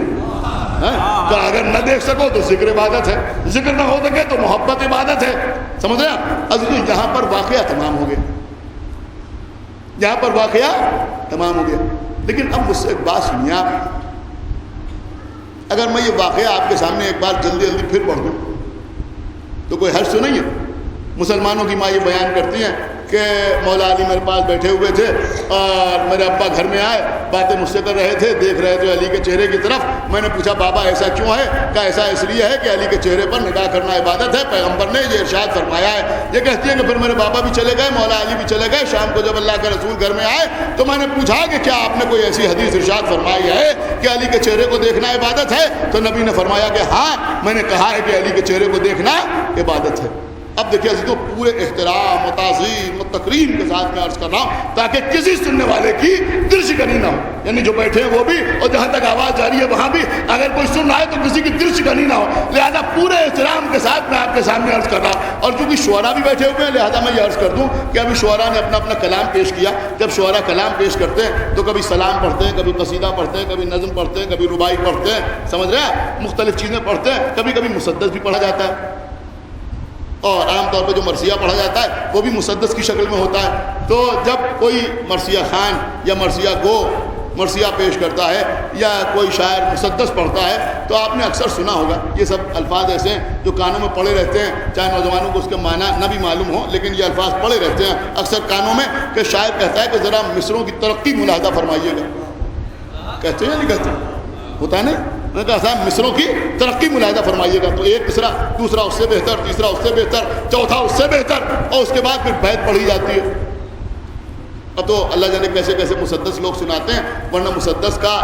تو اگر نہ دیکھ سکو تو ذکر عبادت ہے، ذکر نہ ہو سکے تو محبت عبادت ہے. سمجھ رہے ہیں؟ عزیزو یہاں پر واقعہ تمام ہو گیا، یہاں پر واقعہ تمام ہو گیا. لیکن اب مجھ سے ایک بات سنیے آپ، اگر میں یہ واقعہ آپ کے سامنے ایک بار جلدی جلدی پھر پڑھ دوں تو کوئی حرج تو نہیں ہے؟ مسلمانوں کی ماں یہ بیان کرتی ہیں کہ مولا علی میرے پاس بیٹھے ہوئے تھے اور میرے ابا گھر میں آئے، باتیں مجھ سے کر رہے تھے، دیکھ رہے تھے علی کے چہرے کی طرف. میں نے پوچھا بابا ایسا کیوں ہے؟ کہ ایسا اس لیے ہے کہ علی کے چہرے پر نگاہ کرنا عبادت ہے، پیغمبر نے یہ ارشاد فرمایا ہے. یہ کہتی ہے کہ پھر میرے بابا بھی چلے گئے، مولا علی بھی چلے گئے. شام کو جب اللہ کے رسول گھر میں آئے تو میں نے پوچھا کہ کیا آپ نے کوئی ایسی حدیث ارشاد فرمائی ہے کہ علی کے چہرے کو دیکھنا عبادت ہے؟ تو نبی نے فرمایا کہ ہاں، میں نے کہا ہے کہ علی کے چہرے کو دیکھنا عبادت ہے. اب دیکھیے تو پورے احترام و تعظیم و تکریم کے ساتھ میں عرض کر رہا ہوں تاکہ کسی سننے والے کی دل شکنی نہ ہو، یعنی جو بیٹھے ہیں وہ بھی اور جہاں تک آواز جاری ہے وہاں بھی اگر کوئی سن رہا ہے تو کسی کی دل شکنی نہ ہو. لہذا پورے احترام کے ساتھ میں آپ کے سامنے عرض کر رہا ہوں. اور چونکہ شعراء بھی بیٹھے ہوئے ہیں لہذا میں یہ عرض کر دوں کہ ابھی شعراء نے اپنا کلام پیش کیا. جب شعراء کلام پیش کرتے ہیں تو کبھی سلام پڑھتے ہیں، کبھی قصیدہ پڑھتے ہیں، کبھی نظم پڑھتے ہیں، کبھی ربائی پڑھتے ہیں. سمجھ رہے ہیں؟ مختلف چیزیں پڑھتے ہیں. کبھی کبھی مسدس بھی پڑھا جاتا ہے، اور عام طور پہ جو مرثیہ پڑھا جاتا ہے وہ بھی مسدس کی شکل میں ہوتا ہے. تو جب کوئی مرثیہ خان یا مرثیہ گو مرثیہ پیش کرتا ہے یا کوئی شاعر مسدس پڑھتا ہے تو آپ نے اکثر سنا ہوگا یہ سب الفاظ ایسے ہیں جو کانوں میں پڑے رہتے ہیں، چاہے نوجوانوں کو اس کے معنی نہ بھی معلوم ہو لیکن یہ الفاظ پڑے رہتے ہیں اکثر کانوں میں کہ شاعر کہتا ہے کہ ذرا مصروں کی ترقی ملاحظہ فرمائیے گا. کہتے ہیں یا نہیں کہتے؟ ہوتا ہے نا؟ میں نے کہا صاحب مصروں کی ترقی ملاحظہ فرمائیے گا. تو ایک مصرع دوسرا اس سے بہتر، تیسرا اس سے بہتر، چوتھا اس سے بہتر، اور اس کے بعد پھر بیت پڑھی جاتی ہے. اب تو اللہ جانے کیسے کیسے مسدس لوگ سناتے ہیں، ورنہ مسدس کا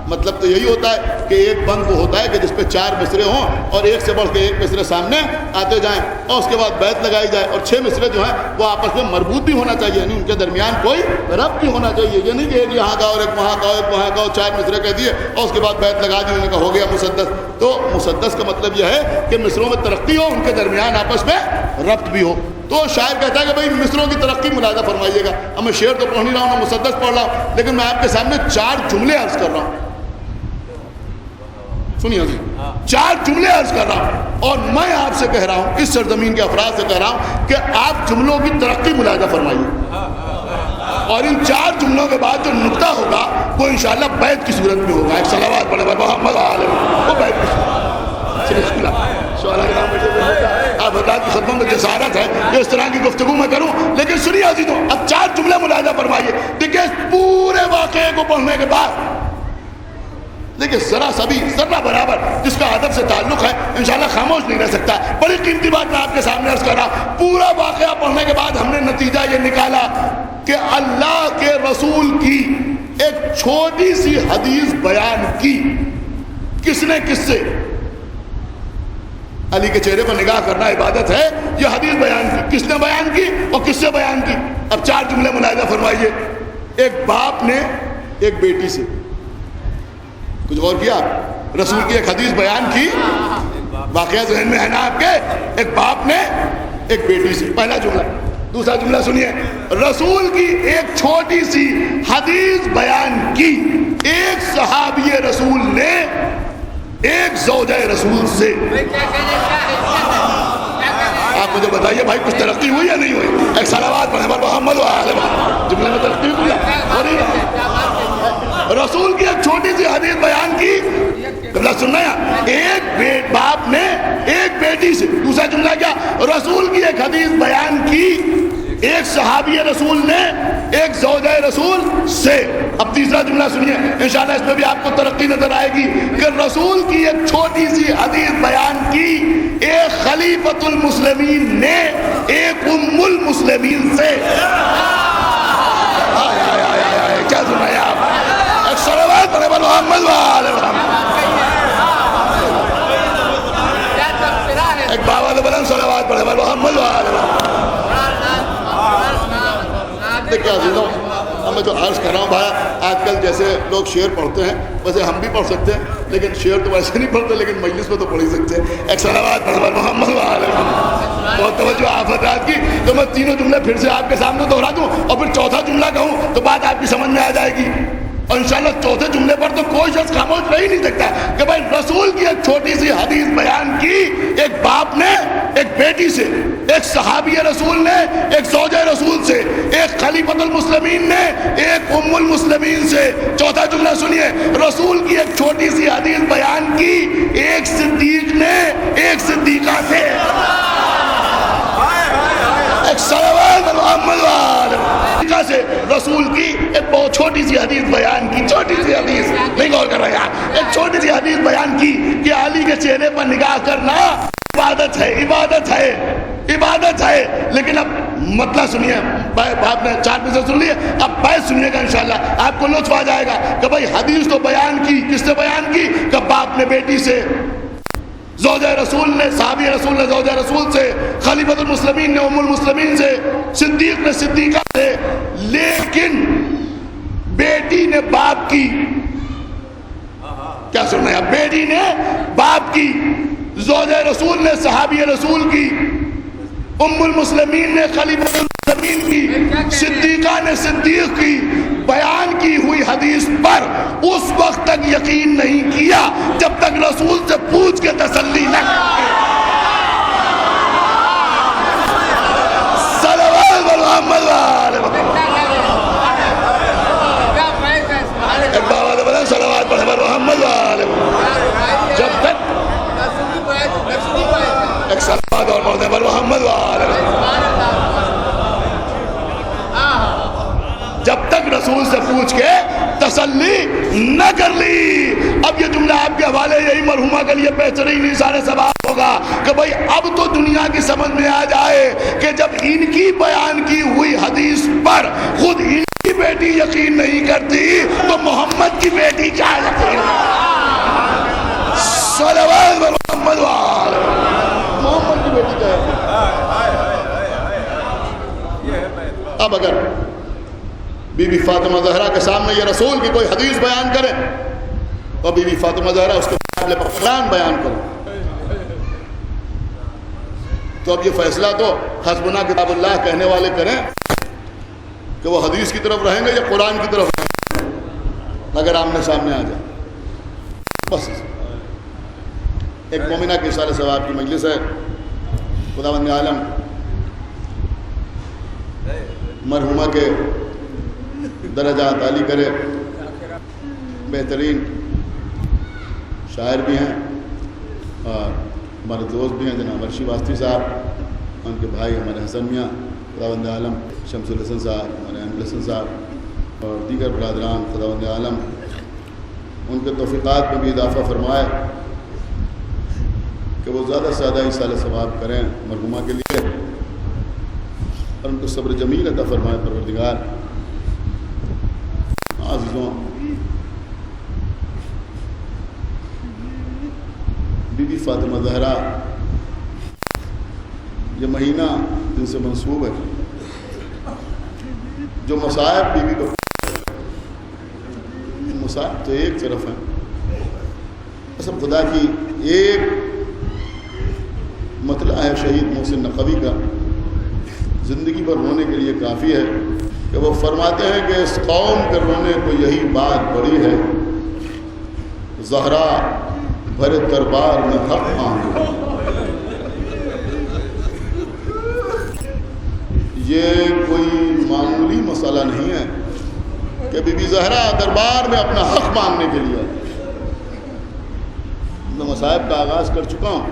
مطلب تو یہی ہوتا ہے کہ ایک بند وہ ہوتا ہے کہ جس پہ 4 مصرے ہوں اور ایک سے بڑھ کے ایک مصرے سامنے آتے جائیں اور اس کے بعد بیت لگائی جائے. اور 6 مصرے جو ہیں وہ آپس میں مربوط بھی ہونا چاہیے، یعنی ان کے درمیان کوئی ربط بھی ہونا چاہیے. یہ نہیں کہ ایک یہاں کا اور ایک وہاں کا اور ایک وہاں کا اور 4 مصرے کہہ دیے اور اس کے بعد بیت لگا دی، انہوں نے کہا ہو گیا مسدس. تو مسدس کا مطلب یہ ہے کہ مصروں میں ترقی ہو، ان کے درمیان آپس میں ربط بھی ہو. تو شاعر کہتا ہے کہ بھائی مصروں کی ترقی ملاحظہ فرمائیے گا. اب میں شعر تو پڑھ نہیں رہا ہوں، میں مسدس پڑھ رہا ہوں، لیکن میں آپ کے سامنے 4 جملے عرض کر رہا ہوں. سنیے جی، 4 جملے عرض کر رہا ہوں اور میں آپ سے کہہ رہا ہوں، اس سرزمین کے افراد سے کہہ رہا ہوں کہ آپ جملوں کی ترقی ملاحظہ فرمائیے. اور ان 4 جملوں کے بعد جو نقطہ ہوگا وہ انشاءاللہ بیت کی صورت میں ہوگا. ایک صلوات پڑھے محمد علیہ، وہ بیت کی صورت. آپ حضرات کی خدمت میں جسارت ہے کہ اس طرح کی گفتگو میں کروں، لیکن سنیے عزیزوں، اب 4 جملے ملاحظہ فرمائیے. دیکھیں پورے واقعے کو پڑھنے کے بعد دیکھیں ذرا سا بھی ذرہ برابر جس کا ادب سے تعلق ہے انشاءاللہ خاموش نہیں رہ سکتا. بڑی قیمتی بات میں آپ کے سامنے عرض کر رہا. پورا واقعہ پڑھنے کے بعد ہم نے نتیجہ یہ نکالا کہ اللہ کے رسول کی ایک چھوٹی سی حدیث بیان کی. کس نے کس سے؟ علی کے چہرے پر نگاہ کرنا عبادت ہے، یہ حدیث بیان کی. کس نے بیان کی اور کس سے بیان کی؟ اب 4 جملے ملاحظہ فرمائیے. ایک باپ نے ایک بیٹی سے، کچھ غور کیا؟ رسول کی ایک حدیث بیان کی، واقعہ ذہن میں ہے نا آپ کے؟ ایک باپ نے ایک بیٹی سے، پہلا جملہ. دوسرا جملہ سنیے، رسول کی ایک چھوٹی سی حدیث بیان کی. ایک صحابی رسول نے ایک زوجہ رسول سے. آپ مجھے بتائیے بھائی کچھ ترقی ہوئی یا نہیں ہوئی؟ ایک صلوات پڑھیں محمد جملے میں ترقی ہوئی ہو رہی ہے. رسول کی ایک چھوٹی سی حدیث بیان کی. قبلہ سننا ہے، ایک باپ نے ایک بیٹی سے. دوسرا جملہ کیا؟ رسول کی ایک حدیث بیان کی. ایک صحابی رسول نے ایک زوجہ رسول سے. اب تیسرا جملہ سنیے، انشاءاللہ اس میں بھی آپ کو ترقی نظر آئے گی کہ رسول کی ایک چھوٹی سی حدیث بیان کی. ایک خلیفۃ المسلمین نے ایک ام المسلمین سے. کیا سنائے آپ؟ ایک صلوات پڑھے محمد وآل محمد. ایک بابا بلند صلوات پڑھے محمد وآل محمد. دیکھیں عزیزوں، میں جو عرض کر رہا ہوں بھائی، آج کل جیسے لوگ شعر پڑھتے ہیں ویسے ہم بھی پڑھ سکتے ہیں، لیکن شعر تو ویسے نہیں پڑھتے لیکن مجلس میں تو پڑھ ہی سکتے ہیں. ایک صلوات پڑھے محمد وآل محمد. بہت توجہ آپ حضرات کی. تو میں تینوں جملے پھر سے آپ کے سامنے دہرا دوں اور پھر چوتھا جملہ کہوں تو بات آپ کی سمجھ میں آ جائے گی. اور انشاءاللہ چوتھے جملے پر تو کوئی شخص خاموش رہ ہی نہیں سکتا کہ بھائی رسول کی ایک چھوٹی سی حدیث بیان کی، ایک باپ نے ایک بیٹی سے، ایک صحابی رسول نے ایک زوجہ رسول سے، ایک خلیفۃ المسلمین نے ایک ام المسلمین سے۔ چوتھا جملہ سنیے، رسول کی ایک چھوٹی سی حدیث بیان کی ایک صدیق نے ایک صدیقہ سے۔ ایک صلوات محمد سے رسول کی ایک بہت چھوٹی سی حدیث بیان کی، چھوٹی سی حدیث نہیں غور کر رہے ہیں، ایک چھوٹی سی حدیث بیان کی کہ علی کے چہرے پر نگاہ کرنا عبادت ہے، عبادت ہے، عبادت ہے۔ لیکن اب مطلب سنیے، آپ نے 4 پیسے سن لیے، اب بحث سنیے گا انشاءاللہ آپ کو لطف آ جائے گا کہ بھائی حدیث تو بیان کی، کس نے بیان کی؟ کہ باپ نے بیٹی سے، زوجہ رسول نے، صحابی رسول نے زوجہ رسول سے، خلیفۃ المسلمین نے ام المسلمین سے، صدیق نے صدیقہ سے۔ لیکن بیٹی نے باپ کی، کیا سننا ہے، بیٹی نے باپ کی، زوجہ رسول نے صحابی رسول کی، ام المسلمین نے خلیفۃ المسلمین کی، صدیقہ نے صدیق کی بیان کی ہوئی حدیث پر اس وقت تک یقین نہیں کیا جب تک رسول سے پوچھ کے تسلی نہ کرے۔ صلوات محمد صلوات محمد جب تک ایک صلوات اور محمد جب تک رسول سے پوچھ کے تسلی نہ کر لی۔ اب یہ جملہ آپ کے حوالے یہی مرحومہ کے لیے بہترین نثار ثواب ہوگا کہ بھائی اب تو دنیا کی سمجھ میں آ جائے کہ جب ان کی بیان کی ہوئی حدیث پر خود ان کی بیٹی یقین نہیں کرتی تو محمد کی بیٹی کیا یقین؟ صلوات محمد محمد کی بیٹی کیا ہے؟ اب اگر بی بی فاطمہ زہرا کے سامنے یہ رسول کی کوئی حدیث بیان کرے اور بی بی فاطمہ زہرا اس کے مقابلے پر قرآن بیان کرے تو اب یہ فیصلہ تو حسبنا کتاب اللہ کہنے والے کریں کہ وہ حدیث کی طرف رہیں گے یا قرآن کی طرف رہیں گے اگر آمنے سامنے آ جائے۔ بس ایک مومنہ کے اشارے ثواب کی مجلس ہے، خداوند عالم مرحومہ کے درجات عالی کرے، بہترین شاعر بھی ہیں اور ہمارے دوست بھی ہیں جناب عرشی واسطی صاحب، ان کے بھائی ہمارے حسن میاں، خداوند عالم شمس الحسن صاحب، ہمارے احمد الحسن صاحب اور دیگر برادران، خداوند عالم ان کے توفیقات میں بھی اضافہ فرمائے کہ وہ زیادہ سے زیادہ ایصال ثواب کریں مرحومہ کے لیے اور ان کو صبر جمیل عطا فرمائے پروردگار۔ عزیزوں، بی بی فاطمہ زہرا یہ مہینہ جن سے منسوب ہے، جو مصائب بی بی کو، مصائب تو ایک طرف ہیں، قسم خدا کی ایک مطلع ہے شہید محسن نقوی کا، زندگی بھر رونے کے لیے کافی ہے کہ وہ فرماتے ہیں کہ اس قوم کے رونے کو یہی بات بڑی ہے، زہرا بھرے دربار میں حق مانگو۔ یہ کوئی معمولی مسئلہ نہیں ہے کہ بی بی زہرا دربار میں اپنا حق مانگنے کے لیے۔ میں مصائب کا آغاز کر چکا ہوں،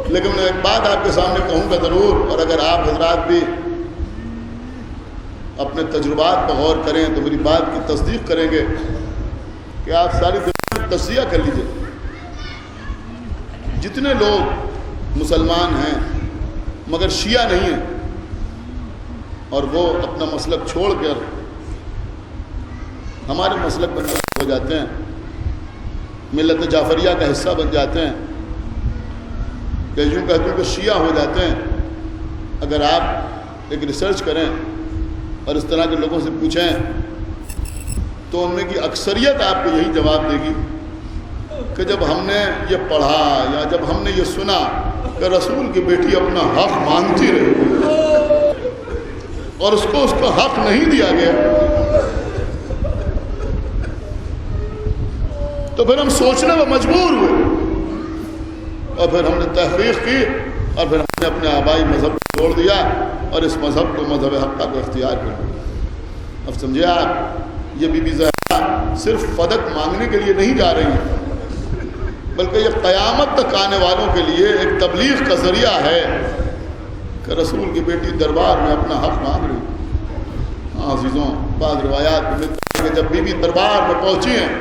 لیکن میں ایک بات آپ کے سامنے کہوں گا ضرور، اور اگر آپ حضرات بھی اپنے تجربات پر غور کریں تو میری بات کی تصدیق کریں گے کہ آپ ساری دنیا میں تجزیہ کر لیجئے، جتنے لوگ مسلمان ہیں مگر شیعہ نہیں ہیں اور وہ اپنا مسلک چھوڑ کر ہمارے مسلک پر ہو جاتے ہیں، ملت جعفریہ کا حصہ بن جاتے ہیں، کہ یوں کہتے ہیں کہ شیعہ ہو جاتے ہیں، اگر آپ ایک ریسرچ کریں اور اس طرح کے لوگوں سے پوچھیں تو ان میں کی اکثریت آپ کو یہی جواب دے گی کہ جب ہم نے یہ پڑھا یا جب ہم نے یہ سنا کہ رسول کی بیٹی اپنا حق مانگتی رہی اور اس کو اس کا حق نہیں دیا گیا تو پھر ہم سوچنے میں مجبور ہوئے اور پھر ہم نے تحقیق کی اور پھر ہم نے اپنے آبائی مذہب کو چھوڑ دیا اور اس مذہب کو مذہب حق کو اختیار کر لیا۔ اب سمجھے آپ، یہ بی بی زہرا صرف فدق مانگنے کے لیے نہیں جا رہی ہیں، بلکہ یہ قیامت تک آنے والوں کے لیے ایک تبلیغ کا ذریعہ ہے کہ رسول کی بیٹی دربار میں اپنا حق مانگ رہی۔ ہاں عزیزوں، بعض روایات میں ملتا ہے کہ جب بی بی دربار میں پہنچی ہیں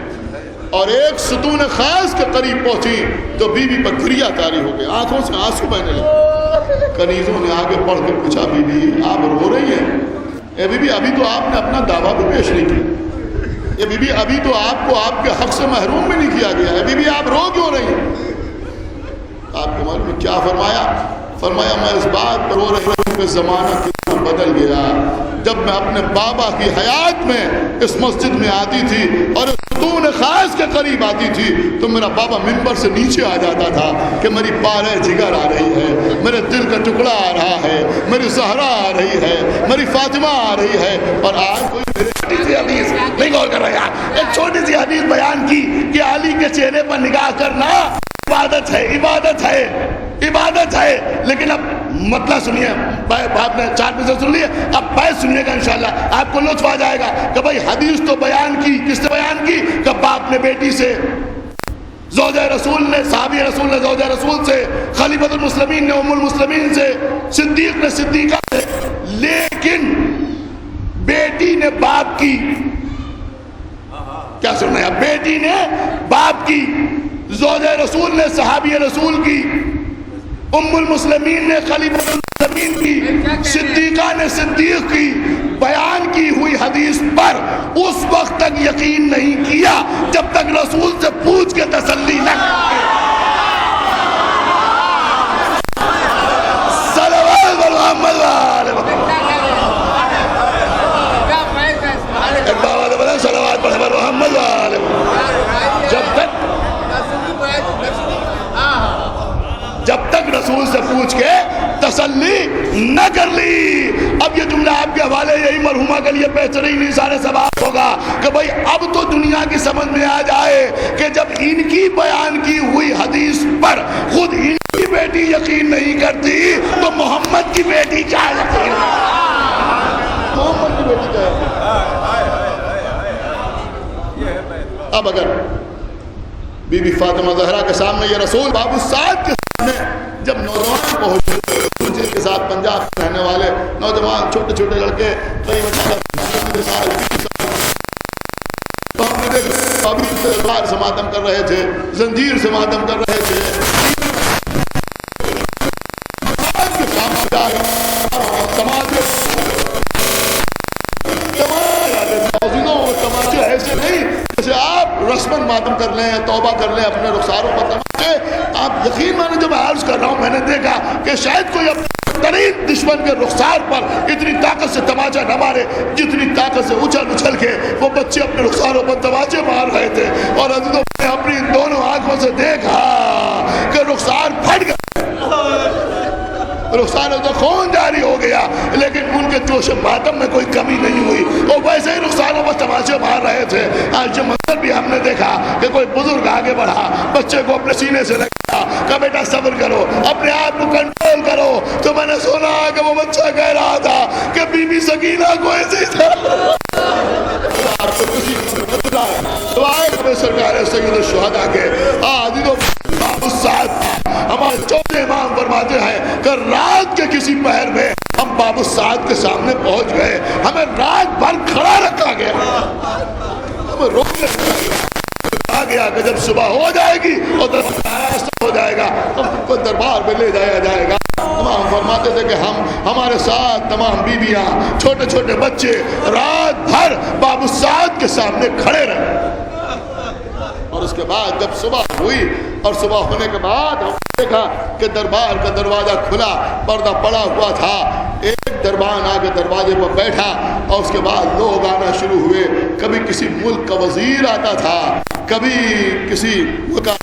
اور ایک ستون خاص کے قریب پہنچی تو بی بی پر گریا طاری ہو گئی، آنکھوں سے آنسو بہنے لگے۔ کنیزوں نے آگے پڑھ کے پوچھا، بی بی آپ رو رہی ہیں؟ اے بی بی ابھی تو آپ نے اپنا دعویٰ بھی پیش نہیں کیا، اے بی بی ابھی تو آپ کو آپ کے حق سے محروم بھی نہیں کیا گیا، اے بی بی آپ رو کیوں رہی ہیں؟ آپ کے معلوم میں کیا فرمایا؟ فرمایا میں اس بات پر رو رہی ہوں کہ زمانہ کتنا بدل گیا۔ جب میں اپنے بابا کی حیات میں اس مسجد میں آتی تھی اور ستون خاص کے قریب آتی تھی تو میرا بابا منبر سے نیچے آ جاتا تھا کہ میری پارے جگر آ رہی ہے، میرے دل کا ٹکڑا آ رہا ہے، میری زہرا آ رہی ہے، میری فاطمہ آ رہی ہے۔ اور آج کوئی چھوٹی سی حدیث نہیں غور کر رہا، ایک چھوٹی سی حدیث بیان کی کہ علی کے چہرے پر نگاہ کرنا عبادت ہے، عبادت ہے، عبادت ہے۔ لیکن اب مطلب سنیے، آپ نے 4 میں سے سن لیے، اب بیت سنیے گا انشاءاللہ، آپ کو لطف آ جائے گا کہ بھائی حدیث تو بیان کی، کس نے بیان کی؟ کہ باپ نے بیٹی سے، زوجہ رسول نے، صحابی رسول نے زوجہ رسول سے، خلیفۃ المسلمین نے ام المسلمین سے، صدیق نے صدیقہ سے، لیکن بیٹی نے باپ کی، کیا سننا ہے؟ بیٹی نے باپ کی، زوجہ رسول نے صحابی رسول کی، ام المسلمین نے خلیفۃ المسلمین کی، صدیقہ نے صدیق کی بیان کی ہوئی حدیث پر اس وقت تک یقین نہیں کیا جب تک رسول سے پوچھ کے تسلی نہ کرے۔ صلوات محمد صلوات محمد جب تک رسول سے پوچھ کے تسلی نہ کر لی۔ اب یہ جملہ آپ کے حوالے یہی مرحومہ کے لیے بہترین نثار ثواب ہوگا کہ بھائی اب تو دنیا کی سمجھ میں آ جائے کہ جب ان کی بیان کی ہوئی حدیث پر خود ان کی بیٹی یقین نہیں کرتی تو محمد کی بیٹی کیا یقین؟ محمد کی بیٹی کیا یقین؟ اب اگر بی بی فاطمہ زہرا کے سامنے یہ رسول بابو سعد کے سامنے جب نوجوان پہنچے، جن کے ساتھ پنجاب میں رہنے والے نوجوان چھوٹے چھوٹے لڑکے قریب 18 سال تو ہم نے دیکھا بابی تلوار سے ماتم کر رہے تھے، زنجیر سے ماتم کر رہے تھے، کے سامنے جا تماچے ایسے نہیں جیسے آپ رسمن ماتم کر لیں، توبہ کر لیں اپنے رخساروں پر تماچے۔ آپ یقین مانیں جو میں عرض کر رہا ہوں، میں نے دیکھا کہ شاید کوئی اپنے ترین دشمن کے رخسار پر اتنی طاقت سے تماچا نہ مارے جتنی طاقت سے اچھل اچھل کے وہ بچے اپنے رخساروں پر تماچے مار رہے تھے۔ اور عزیزوں نے اپنی دونوں آنکھوں سے دیکھا کہ رخسار پھٹ گئے، رخساروں سے خون جاری ہو گیا، لیکن ان کے جوش ماتم میں کوئی کمی نہیں ہوئی، وہ ویسے ہی رخساروں پر تماچے مار رہے تھے۔ آج یہ منظر بھی ہم نے دیکھا کہ کوئی بزرگ آگے بڑھا، بچے کو اپنے سینے سے لگا کہ بیٹا صبر کرو، اپنے آپ کو کنٹرول کرو۔ تو میں نے سنا کہ وہ بچہ کہہ رہا تھا کہ بی بی سکینہ کو ایسے ہی تھا۔ دعائیں ہمیں سرکار سید الشہداء کے عزیزوں بابو سعد ہمارے چوتھے امام فرماتے ہیں کہ رات کے کسی پہر میں ہم بابو سعد کے سامنے پہنچ گئے، ہمیں رات بھر کھڑا رکھا گیا، ہمیں روکنے آ گیا کہ جب صبح ہو جائے گی اور دربار ہو جائے گا ہم کو دربار میں لے جایا جائے گا۔ تمام فرماتے تھے کہ ہمارے ساتھ تمام بیویاں، چھوٹے چھوٹے بچے رات بھر بابو سعد کے سامنے کھڑے رہے۔ اور اس کے بعد جب صبح ہوئی اور صبح ہونے کے بعد ہم نے دیکھا کہ دربار کا دروازہ کھلا، پردہ پڑا ہوا تھا، ایک دربان آ کے دروازے پر بیٹھا اور اس کے بعد لوگ آنا شروع ہوئے۔ کبھی کسی ملک کا وزیر آتا تھا، کبھی کسی ملک کا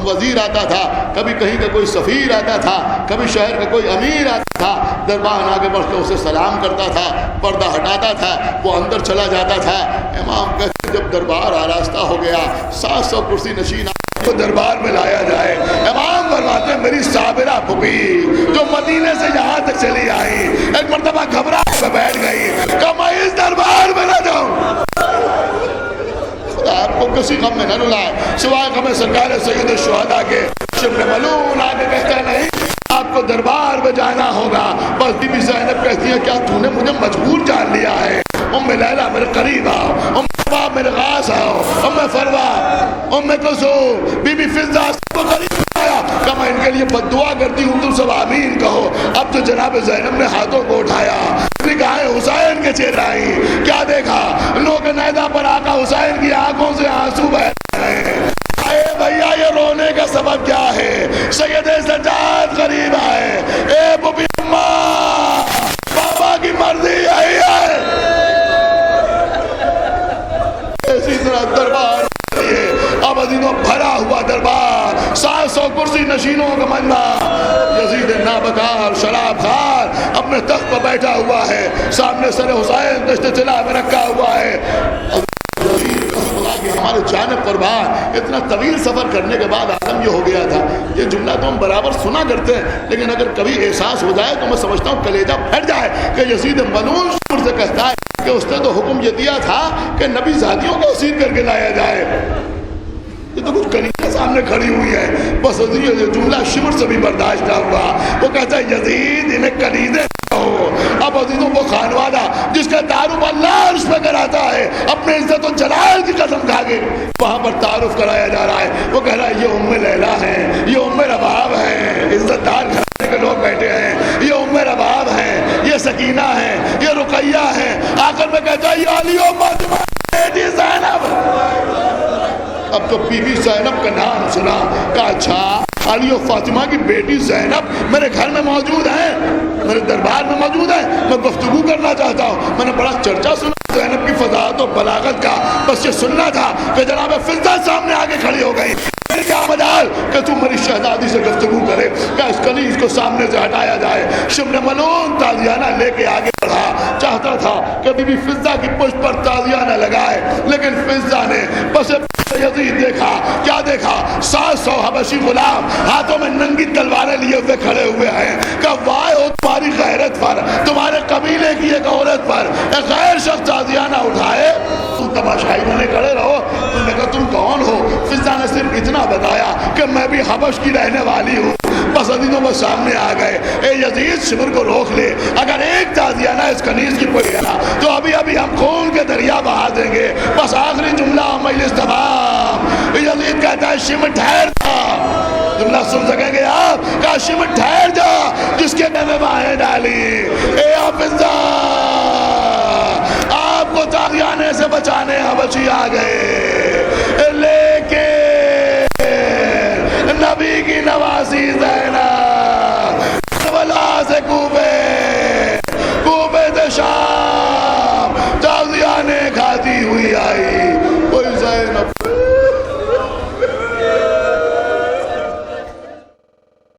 وزیر آتا تھا، کبھی کہیں کا کوئی سفیر آتا تھا، کبھی شہر کا کوئی امیر آتا تھا۔ دربان آگے بڑھ کے اسے سلام کرتا تھا، پردہ ہٹاتا تھا، وہ اندر چلا جاتا تھا۔ امام کہتے جب دربار آراستہ ہو گیا 700 کرسی نشین کو دربار میں لایا جائے. امام فرماتے ہیں میری صابرہ پھوپھی جو مدینے سے یہاں تک چلی آئی ایک مرتبہ گھبرا کے بیٹھ گئی کہ میں اس دربار میں نہ جاؤں. خدا آپ کو کسی غم میں نہ رلائے سوائے غم سرکار سید الشہداء کے. شبل ملون آگے کہتا نہیں آپ کو دربار میں جانا ہوگا. بس بی بی زینب کہتی ہے کیا تو نے مجھے مجبور جان لیا ہے؟ ام لیلہ میرے قریب آؤ، ام باب میرے غاز آؤ، ام فروا، ام کلثوم، بی بی فضہ سب کو قریب آیا کہ میں ان کے لیے بد دعا کرتی ہوں تم سب آمین کہو. اب تو جناب زینب نے ہاتھوں کو اٹھایا نگاہیں حسین کے چہرے آئی. کیا دیکھا؟ لوگ نیدا پر آقا حسین کی آنکھوں سے آنسو بہ رہے ہیں. اے بھیا یہ رونے کا سبب کیا ہے؟ سید سجاد قریب آئے. اے بوبی اماں بابا کی مرضی یہی ہے. اسی طرح دربار اب عزیزوں بھرا ہوا دربار 700 کرسی نشینوں کا مجمع. یزید نابکار شراب خار اپنے تخت پر بیٹھا ہوا ہے. سامنے سر حسین دشت طلع میں رکھا ہوا ہے. ہمارے جانب قربان اتنا طویل سفر کرنے کے بعد عالم یہ ہو گیا تھا. یہ جملہ تو ہم برابر سنا کرتے ہیں لیکن اگر کبھی احساس ہو جائے تو میں سمجھتا ہوں کلیجہ پھٹ جائے کہ یزید ملعون شور سے کہتا ہے کہ اس نے تو حکم یہ دیا تھا کہ نبی زادیوں کو اسیر کر کے لایا جائے. یہ تو کچھ کنیزیں سامنے کھڑی ہوئی ہے. بس یہ جملہ شمر سے بھی برداشت نہ ہوا. وہ کہتا ہے یزید انہیں کنیزیں کہو. اب عزیزوں وہ خانوادہ جس کا تعارف اللہ عرش پہ کراتا ہے اپنے عزت و جلال کی قسم کھا کے وہاں پر تعارف کرایا جا رہا ہے. وہ کہہ رہا ہے یہ ام لیلہ ہیں، یہ ام رباب ہیں، عزت دار گھرانے کے لوگ بیٹھے ہیں. یہ ام رباب ہیں، یہ سکینہ ہیں، یہ رقیہ ہیں. آخر میں کہتا ہے یہ علی و فاطمہ بیٹی زینب. اب تو بی بی زینب کا نام سنا کہا اچھا علی و فاطمہ کی بیٹی زینب میرے گھر میں موجود ہیں، میرے دربار میں موجود ہیں، میں گفتگو کرنا چاہتا ہوں. میں نے بڑا چرچا سنا زینب کی فضاحت و بلاغت کا. بس یہ سننا تھا کہ جناب فضہ سامنے آگے کھڑی ہو گئی. کیا مجال کہ تم میری شہزادی سے گفتگو کرے کہ اس کنیز کو سامنے سے ہٹایا جائے. شمر ملعون تازیانہ لے کے آگے بڑھا. چاہتا تھا کہ بی بی فضہ کی پشت پر تازیانہ لگائے لیکن فضہ نے بس یزید دیکھا. کیا دیکھا؟ 700 حبشی غلام ہاتھوں میں ننگی تلواریں لیے ہوئے کھڑے ہوئے ہیں کہ وائے ہو تمہاری غیرت پر، تمہارے قبیلے کی ایک عورت پر ایک غیر شخص تازیانہ اٹھائے. تم تماشائی بنے کھڑے رہو. تم نے کہا تم کون ہو؟ فضہ نے صرف اتنا بتایا کہ میں بھی حبش کی رہنے والی ہوں. بس عزیزوں وہ سامنے آ گئے. اے یزید شمر کو روک لے. اگر ایک تازیانہ اس کنیز کی پڑ گیا تو ابھی ابھی ہم خون کے دریا بہا دیں گے. بس آخری جملہ مجلس تمام. یزید کہتا ہے شمر ٹھہر جا. جملہ سن سکیں گے آپ؟ کہا شمر ٹھہر جا جس کے میں باہیں ڈالی. اے حافظہ آپ کو تازیانے سے بچانے حبشی آ گئے لیکن نبی کی نوازی زینب کربلا سے کوفے سے شام تازیانے کھاتی ہوئی آئی. کوئی زینب